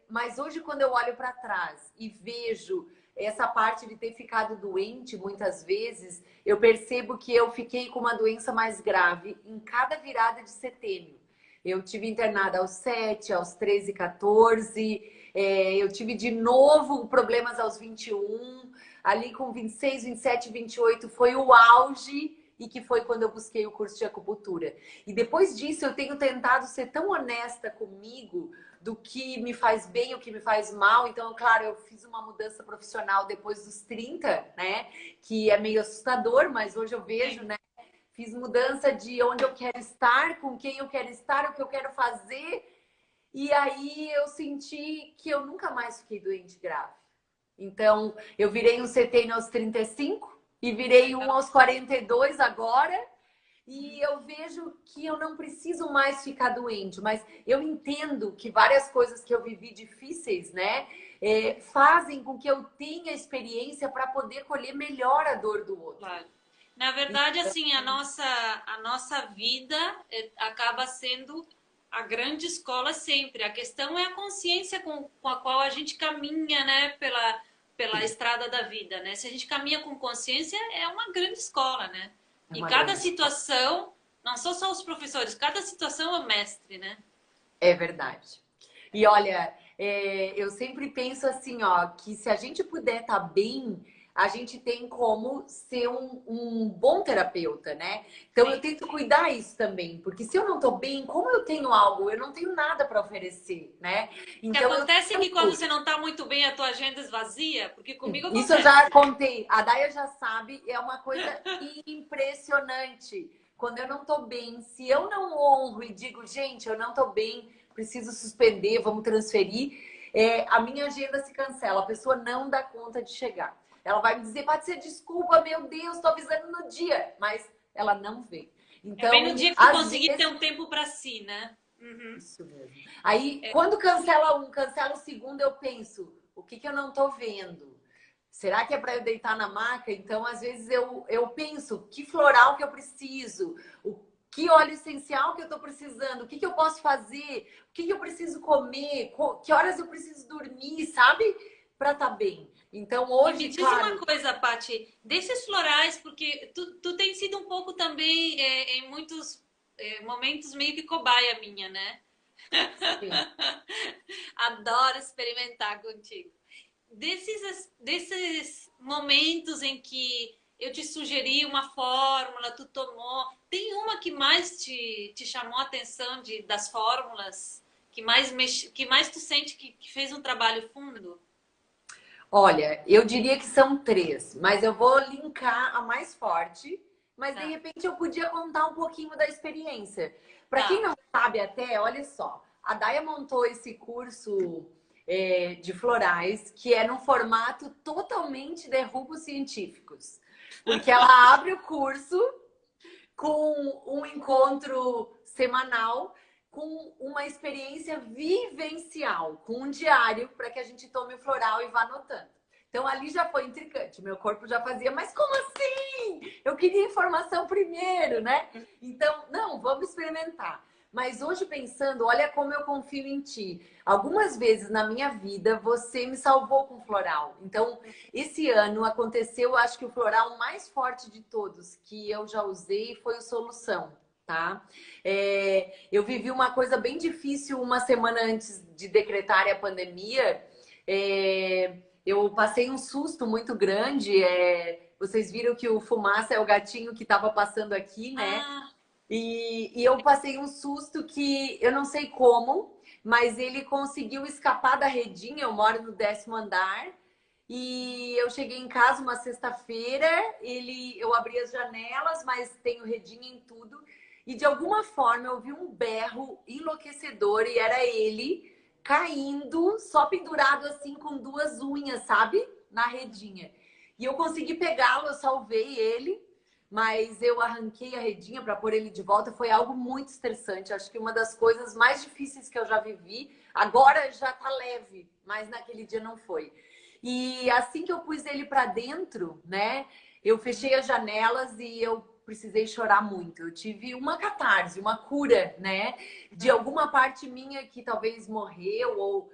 Mas hoje, quando eu olho para trás e vejo essa parte de ter ficado doente muitas vezes, eu percebo que eu fiquei com uma doença mais grave em cada virada de setênio. Eu tive internada aos 7, aos 13, 14. Eu tive de novo problemas aos 21. Ali com 26, 27, 28 foi o auge e que foi quando eu busquei o curso de acupuntura. E depois disso eu tenho tentado ser tão honesta comigo do que me faz bem, o que me faz mal. Então, claro, eu fiz uma mudança profissional depois dos 30, né? Que é meio assustador, mas hoje eu vejo, né? Fiz mudança de onde eu quero estar, com quem eu quero estar, o que eu quero fazer. E aí eu senti que eu nunca mais fiquei doente grave. Então, eu virei um CTI aos 35 e virei um Legal. aos 42 agora. E eu vejo que eu não preciso mais ficar doente, mas eu entendo que várias coisas que eu vivi difíceis, né, fazem com que eu tenha experiência para poder colher melhor a dor do outro. Claro. Na verdade, assim, a nossa vida acaba sendo a grande escola sempre. A questão é a consciência com a qual a gente caminha, né, pela estrada da vida, né? Se a gente caminha com consciência, é uma grande escola, né? É E uma cada grande escola. situação, não são só os professores, cada situação é o mestre, né? É verdade. E olha, eu sempre penso assim, ó, que se a gente puder estar bem, a gente tem como ser um bom terapeuta, né? Então eu Sim. tento cuidar isso também, porque se eu não tô bem, como eu tenho algo, eu não tenho nada para oferecer, né? Que Então eu acontece que quando tento. você não está muito bem, a tua agenda esvazia, porque comigo Isso eu já acontece. contei. A Daya já sabe, é uma coisa impressionante. Quando eu não tô bem, se eu não honro e digo, gente, eu não tô bem, preciso suspender, vamos transferir, a minha agenda se cancela, a pessoa não dá conta de chegar. Ela vai me dizer, pode ser desculpa, meu Deus, tô avisando no dia, mas ela não vem. É bem no Então, dia que tu às conseguir ter vezes. um tempo para si, né? Uhum. Isso mesmo. Aí, quando cancela um, cancela o segundo, eu penso, o que que eu não tô vendo? Será que é para eu deitar na maca? Então, às vezes, eu penso, que floral que eu preciso? O que óleo essencial que eu estou precisando? O que que eu posso fazer? O que que eu preciso comer? Que horas eu preciso dormir, sabe? Para estar bem. Então, E me hoje, diz uma claro, coisa, Paty, desses florais, porque tu tem sido um pouco também, em muitos momentos, meio que cobaia minha, né? sim. Adoro experimentar contigo. Desses momentos em que eu te sugeri uma fórmula, tu tomou, tem uma que mais te chamou a atenção das fórmulas? Que mais tu sente que fez um trabalho fundo? Olha, eu diria que são três, mas eu vou linkar a mais forte. Mas de Tá, repente eu podia contar um pouquinho da experiência. Para quem tá. não sabe até, olha só, a Daya montou esse curso de florais que é num formato totalmente de rubros científicos. Porque ela abre o curso com um encontro semanal, com uma experiência vivencial, com um diário para que a gente tome o floral e vá anotando. Então ali já foi intricante, meu corpo já fazia, mas como assim? Eu queria informação primeiro, né? Então, não, vamos experimentar. Mas hoje pensando, olha como eu confio em ti. Algumas vezes na minha vida você me salvou com floral. Então, esse ano aconteceu, acho que o floral mais forte de todos que eu já usei foi o Solução, tá? Eu vivi uma coisa bem difícil uma semana antes de decretar a pandemia. Eu passei um susto muito grande. Vocês viram que o Fumaça é o gatinho que estava passando aqui, né? Ah, E eu passei um susto que eu não sei como, mas ele conseguiu escapar da redinha. Eu moro no 10º andar. E eu cheguei em casa uma sexta-feira, eu abri as janelas, mas tenho redinha em tudo. E de alguma forma eu vi um berro enlouquecedor e era ele caindo, só pendurado assim com duas unhas, sabe? Na redinha. E eu consegui pegá-lo, eu salvei ele, mas eu arranquei a redinha para pôr ele de volta. Foi algo muito estressante. Acho que uma das coisas mais difíceis que eu já vivi. Agora já tá leve, mas naquele dia não foi. E assim que eu pus ele para dentro, né? Eu fechei as janelas e eu precisei chorar muito. Eu tive uma catarse, uma cura, né? De alguma parte minha que talvez morreu ou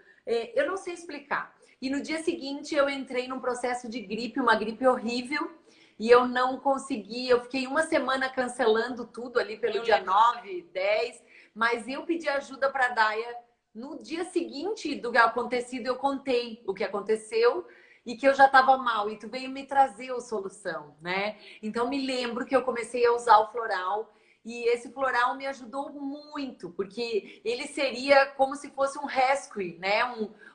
eu não sei explicar. E no dia seguinte eu entrei num processo de gripe, uma gripe horrível. E eu não consegui, eu fiquei uma semana cancelando tudo ali pelo dia 9, 10, mas eu pedi ajuda para a Daia. No dia seguinte do que acontecido, eu contei o que aconteceu e que eu já estava mal. E tu veio me trazer a solução, né? Então, me lembro que eu comecei a usar o floral. E esse floral me ajudou muito, porque ele seria como se fosse um rescue, né?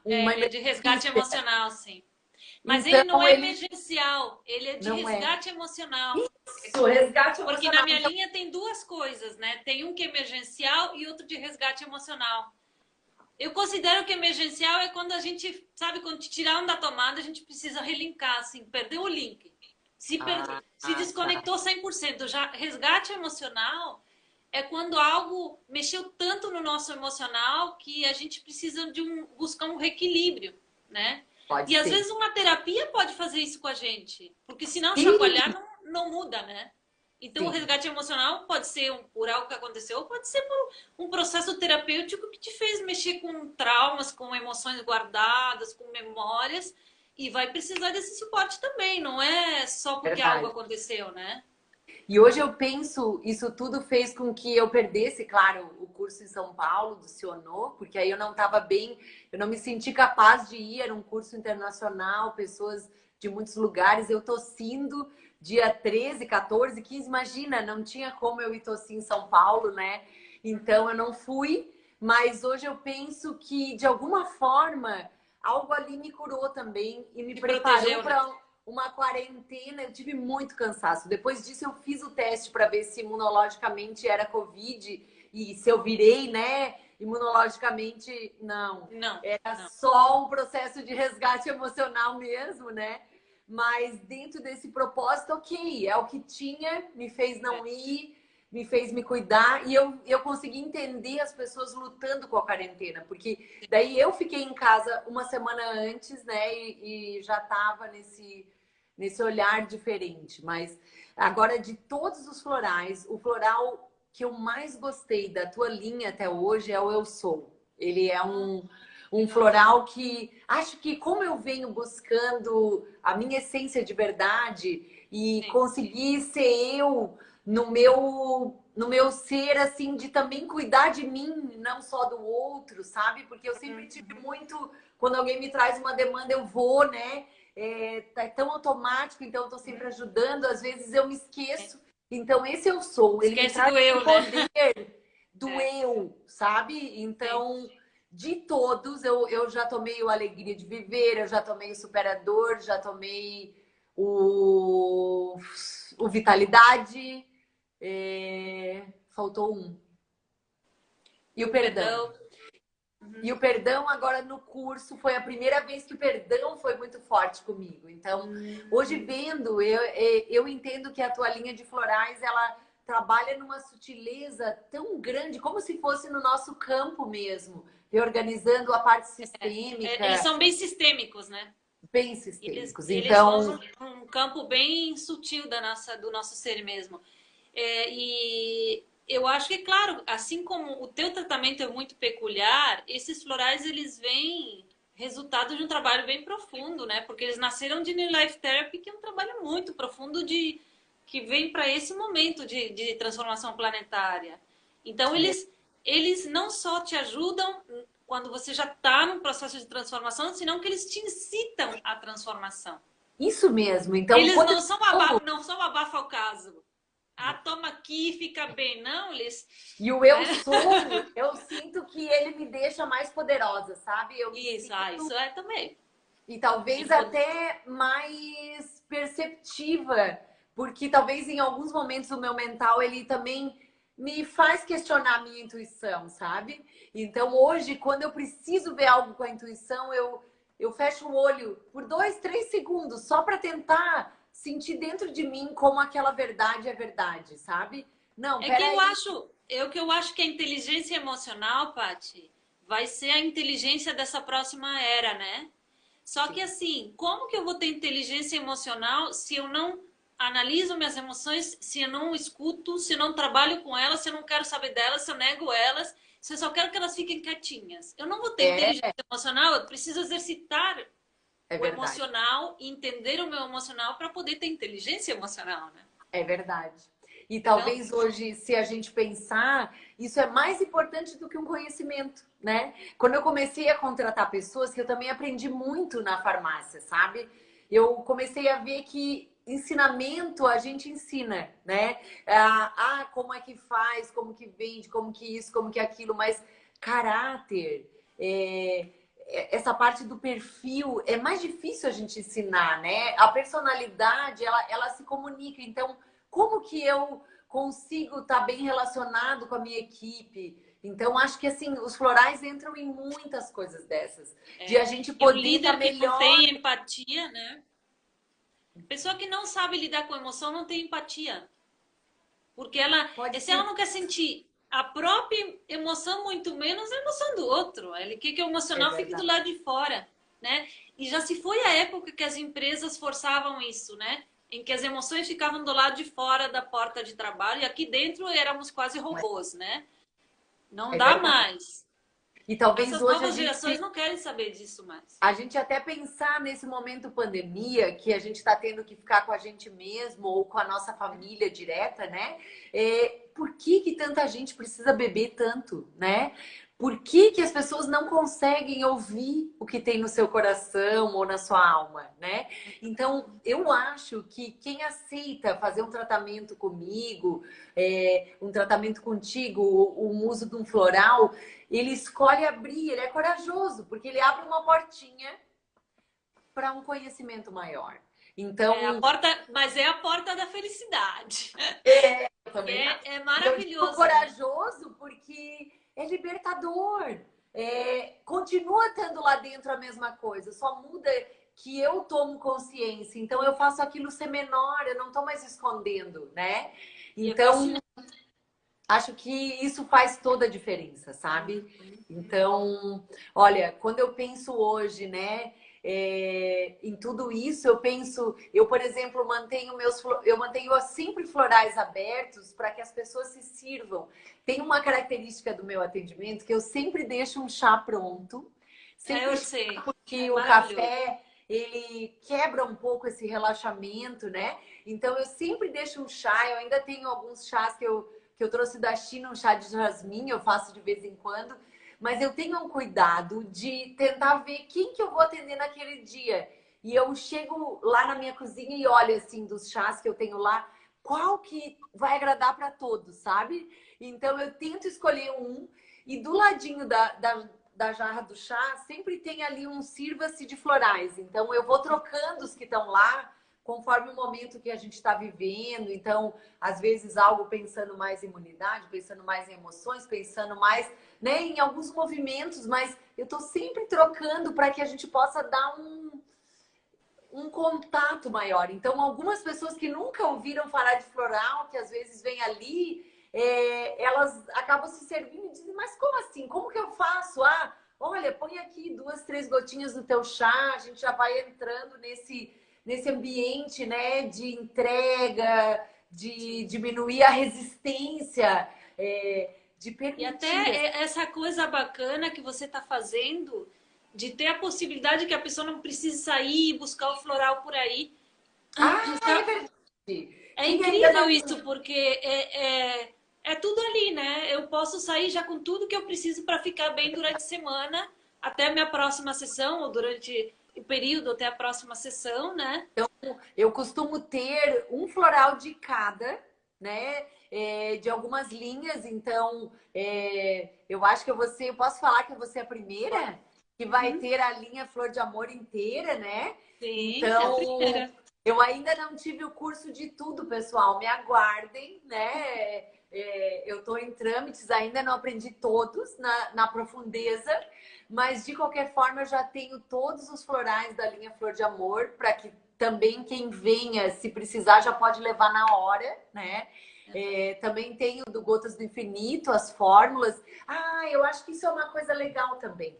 Uma ele é de resgate emergência. emocional, sim. Mas ele não Então, é ele emergencial, ele é de não é. resgate emocional. Isso, resgate Porque na emocional. minha Então, linha tem duas coisas, né? Tem um que é emergencial e outro de resgate emocional. Eu considero que emergencial é quando a gente, sabe, quando te tiraram da tomada, a gente precisa relinkar, assim, perdeu o link. Se tá. desconectou 100%. Já resgate emocional é quando algo mexeu tanto no nosso emocional que a gente precisa buscar um reequilíbrio, né? Pode E às ser. vezes uma terapia pode fazer isso com a gente, porque se não Sim, chacoalhar, não muda, né? Então o sim, resgate emocional pode ser por algo que aconteceu, ou pode ser por um processo terapêutico que te fez mexer com traumas, com emoções guardadas, com memórias, e vai precisar desse suporte também, não é só porque algo verdade. aconteceu, né? E hoje eu penso, isso tudo fez com que eu perdesse, claro, o curso em São Paulo do Cionô, porque aí eu não estava bem, eu não me senti capaz de ir, era um curso internacional, pessoas de muitos lugares, eu tossindo dia 13, 14, 15, imagina, não tinha como eu ir tossir em São Paulo, né? Então eu não fui, mas hoje eu penso que de alguma forma algo ali me curou também e me Te preparou protegeu, né? para uma quarentena. Eu tive muito cansaço. Depois disso, eu fiz o teste para ver se imunologicamente era Covid e se eu virei, né? Imunologicamente, não. Não, Era não. só um processo de resgate emocional mesmo, né? Mas dentro desse propósito, ok, é o que tinha, me fez É. não ir, me fez me cuidar e eu consegui entender as pessoas lutando com a quarentena, porque daí eu fiquei em casa uma semana antes, né, e já estava nesse olhar diferente. Mas agora, de todos os florais, o floral que eu mais gostei da tua linha até hoje é o Eu Sou. Ele é um Legal. floral que acho que, como eu venho buscando a minha essência de verdade e Sim. conseguir ser eu no meu ser, assim, de também cuidar de mim, não só do outro, sabe? Porque eu sempre tive muito, quando alguém me traz uma demanda, eu vou, né? Tá tão automático, então eu tô sempre ajudando, às vezes eu me esqueço. Então, esse eu sou, ele me Esquece traz do eu, o né? poder do É, eu, sabe? sim. Então, de todos, eu já tomei o Alegria de Viver, eu já tomei o Superador, já tomei o, o Vitalidade, faltou um. E E o o Perdão. perdão. E o perdão, agora no curso, foi a primeira vez que o perdão foi muito forte comigo. Então, hoje vendo, eu entendo que a tua linha de florais, ela trabalha numa sutileza tão grande, como se fosse no nosso campo mesmo, reorganizando a parte sistêmica. Eles são bem sistêmicos, né? Bem sistêmicos. Eles mostram um campo bem sutil do nosso ser mesmo. E eu acho que, claro, assim como o teu tratamento é muito peculiar, esses florais, eles vêm resultado de um trabalho bem profundo, né? Porque eles nasceram de New Life Therapy, que é um trabalho muito profundo que vem para esse momento de transformação planetária. Então, eles não só te ajudam quando você já está num processo de transformação, senão que eles te incitam à transformação. Isso mesmo. Então, eles não são abafa o caso. Ah, toma aqui, fica bem. Não, eles... E o eu sinto que ele me deixa mais poderosa, sabe? Isso é também. E talvez até mais perceptiva, porque talvez em alguns momentos o meu mental, ele também me faz questionar a minha intuição, sabe? Então hoje, quando eu preciso ver algo com a intuição, eu fecho o olho por 2, 3 segundos, só para tentar sentir dentro de mim como aquela verdade é verdade, sabe? Não, que eu acho que a inteligência emocional, Paty, vai ser a inteligência dessa próxima era, né? Só que assim, como que eu vou ter inteligência emocional se eu não analiso minhas emoções, se eu não escuto, se eu não trabalho com elas, se eu não quero saber delas, se eu nego elas, se eu só quero que elas fiquem quietinhas? Eu não vou ter inteligência emocional, eu preciso exercitar o emocional e entender o meu emocional para poder ter inteligência emocional, né? É verdade. E talvez hoje, se a gente pensar, isso é mais importante do que um conhecimento, né? Quando eu comecei a contratar pessoas, que eu também aprendi muito na farmácia, sabe? Eu comecei a ver que ensinamento a gente ensina, né? Como é que faz, como que vende, como que isso, como que aquilo, mas caráter, essa parte do perfil é mais difícil a gente ensinar, né? A personalidade, ela se comunica. Então, como que eu consigo estar bem relacionado com a minha equipe? Então, acho que assim, os florais entram em muitas coisas dessas. De a gente poder estar melhor. Que não tem empatia, né? Pessoa que não sabe lidar com emoção não tem empatia. Porque ela não quer sentir a própria emoção, muito menos a emoção do outro. Ele quer que o emocional fique do lado de fora, né? E já se foi a época que as empresas forçavam isso, né? Em que as emoções ficavam do lado de fora da porta de trabalho e aqui dentro éramos quase robôs, né? Não dá mais. E talvez essas hoje novas gerações não querem saber disso mais. A gente até pensar nesse momento pandemia, que a gente está tendo que ficar com a gente mesmo ou com a nossa família direta, né? Por que tanta gente precisa beber tanto, né? Por que as pessoas não conseguem ouvir o que tem no seu coração ou na sua alma, né? Então, eu acho que quem aceita fazer um tratamento comigo, um tratamento contigo, o uso de um floral, ele escolhe abrir, ele é corajoso, porque ele abre uma portinha para um conhecimento maior. Então, mas é a porta da felicidade. Eu também é maravilhoso. Eu corajoso porque é libertador. Continua tendo lá dentro a mesma coisa, só muda que eu tomo consciência. Então, eu faço aquilo ser menor, eu não estou mais escondendo, né? Então, acho que isso faz toda a diferença, sabe? Então, olha, quando eu penso hoje, né, em tudo isso, eu, por exemplo, eu mantenho sempre florais abertos para que as pessoas se sirvam. Tem uma característica do meu atendimento que eu sempre deixo um chá pronto. Eu sei. Porque o café, ele quebra um pouco esse relaxamento, né? Então, eu sempre deixo um chá. Eu ainda tenho alguns chás que eu trouxe da China, um chá de jasmim, eu faço de vez em quando. Mas eu tenho um cuidado de tentar ver quem que eu vou atender naquele dia. E eu chego lá na minha cozinha e olho, assim, dos chás que eu tenho lá, qual que vai agradar para todos, sabe? Então, eu tento escolher um. E do ladinho da jarra do chá, sempre tem ali um sirva-se de florais. Então, eu vou trocando os que estão lá, conforme o momento que a gente está vivendo. Então, às vezes, algo pensando mais em imunidade, pensando mais em emoções, pensando mais, né, em alguns movimentos, mas eu estou sempre trocando para que a gente possa dar um contato maior. Então, algumas pessoas que nunca ouviram falar de floral, que às vezes vêm ali, elas acabam se servindo e dizem, mas como assim? Como que eu faço? Ah, olha, põe aqui 2, 3 gotinhas no teu chá, a gente já vai entrando nesse ambiente, né, de entrega, de diminuir a resistência, de E permitir. até essa coisa bacana que você está fazendo, de ter a possibilidade que a pessoa não precise sair e buscar o floral por aí. Ah, é Então, verdade. é Quem ainda incrível não... isso, porque é tudo ali, né? Eu posso sair já com tudo que eu preciso para ficar bem durante a semana, até a minha próxima sessão, ou durante o período até a próxima sessão, né? Eu costumo ter um floral de cada, né? De algumas linhas, então eu acho que eu posso falar que eu vou ser a primeira que vai Uhum. ter a linha Flor de Amor inteira, né? Sim, é a Então, primeira. eu ainda não tive o curso de tudo, pessoal. Me aguardem, né? Eu estou em trâmites, ainda não aprendi todos na profundeza, mas de qualquer forma eu já tenho todos os florais da linha Flor de Amor para que também quem venha, se precisar, já pode levar na hora, né? Também tenho do Gotas do Infinito, as fórmulas. Ah, eu acho que isso é uma coisa legal também.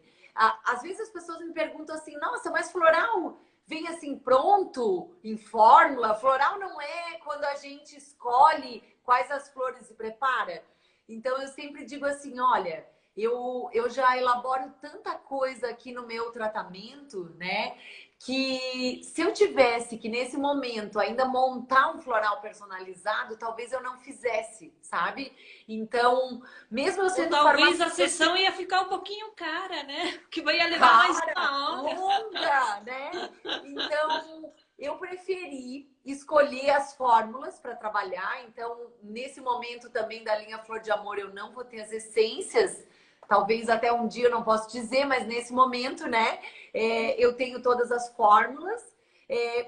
Às vezes as pessoas me perguntam assim, nossa, mas floral vem assim pronto, em fórmula? Floral não é quando a gente escolhe quais as flores e prepara? Então eu sempre digo assim, olha, eu já elaboro tanta coisa aqui no meu tratamento, né? Que se eu tivesse que nesse momento ainda montar um floral personalizado, talvez eu não fizesse, sabe? Então, mesmo eu Ou sendo talvez a farmacêutica sessão ia ficar um pouquinho cara, né? Que ia levar mais cara, uma hora. longa, né? Então, eu preferi escolher as fórmulas para trabalhar. Então, nesse momento também da linha Flor de Amor, eu não vou ter as essências. Talvez até um dia eu não posso dizer, mas nesse momento, né? Eu tenho todas as fórmulas.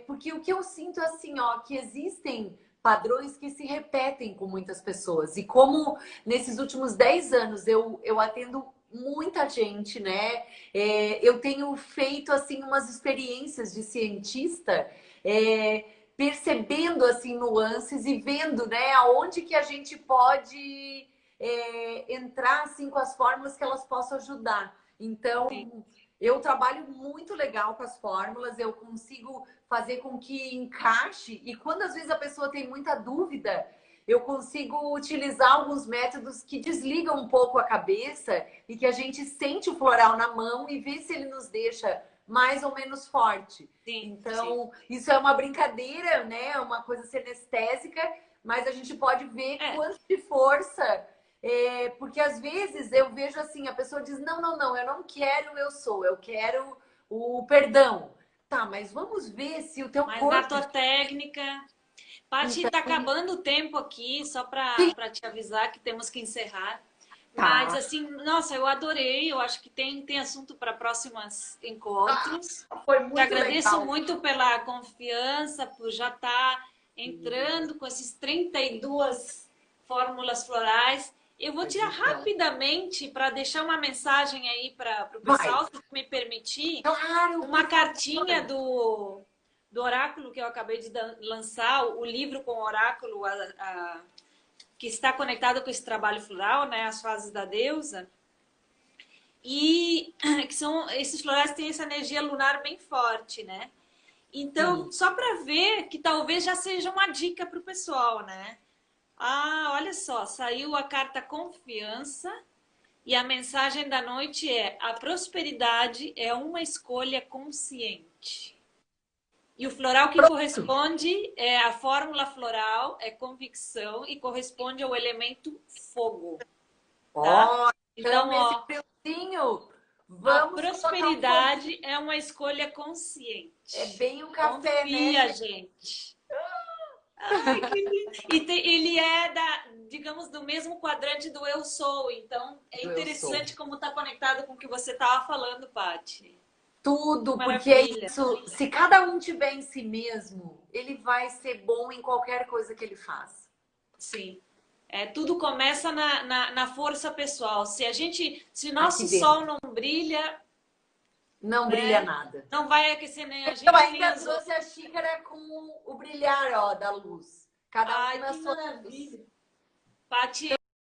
Porque o que eu sinto assim, ó, que existem padrões que se repetem com muitas pessoas. E como nesses últimos 10 anos eu atendo muita gente, né? Eu tenho feito assim umas experiências de cientista, percebendo assim nuances e vendo, né, aonde que a gente pode entrar assim com as fórmulas que elas possam ajudar. Então, eu trabalho muito legal com as fórmulas, eu consigo fazer com que encaixe e quando às vezes a pessoa tem muita dúvida, eu consigo utilizar alguns métodos que desligam um pouco a cabeça e que a gente sente o floral na mão e vê se ele nos deixa mais ou menos forte. Sim, sim. Então, isso é uma brincadeira, né? É uma coisa sinestésica, mas a gente pode ver É, quanto de força. Porque às vezes eu vejo assim, a pessoa diz: não, não, não, eu não quero eu sou, eu quero o perdão. Tá, mas vamos ver se o teu mas na corpo. tua técnica. Paty, Então, está acabando o tempo aqui, só sim, para te avisar que temos que encerrar. Mas, tá. assim, nossa, eu adorei. Eu acho que tem assunto para próximos encontros. Foi Te muito agradeço legal. muito pela confiança, por já estar entrando com esses 32 fórmulas florais. Eu vou tirar Então, rapidamente para deixar uma mensagem aí para o vai. pessoal, se me permitir, Claro, uma por cartinha favor. do oráculo que eu acabei de lançar, o livro com oráculo que está conectado com esse trabalho floral, né, as fases da deusa. E que são esses florais têm essa energia lunar bem forte, né? Então, Sim. só para ver que talvez já seja uma dica para o pessoal, né? Ah, olha só, saiu a carta confiança e a mensagem da noite é: a prosperidade é uma escolha consciente. E o floral que Pronto. corresponde é a fórmula floral, é convicção e corresponde ao elemento fogo, tá? Ó, então Então, nesse ó, friozinho, a vamos colocar um foguinho. prosperidade é uma escolha É consciente. bem um café, né, Confia, gente? gente. Ai, que lindo. E ele é digamos, do mesmo quadrante do eu sou. Então, é Eu sou. interessante como está conectado com o que você estava falando, Paty. Que Tudo, porque é maravilha. isso. Se cada um tiver em si mesmo, ele vai ser bom em qualquer coisa que ele faz. Sim. Tudo começa na força pessoal. Se Aqui nosso sol dentro. não brilha, Não brilha nada. Não vai aquecer nem a gente, Eu nem ainda as outras. trouxe a xícara com o brilhar, ó, da luz. Cada um Ai, na que sua maravilha. luz. Paty,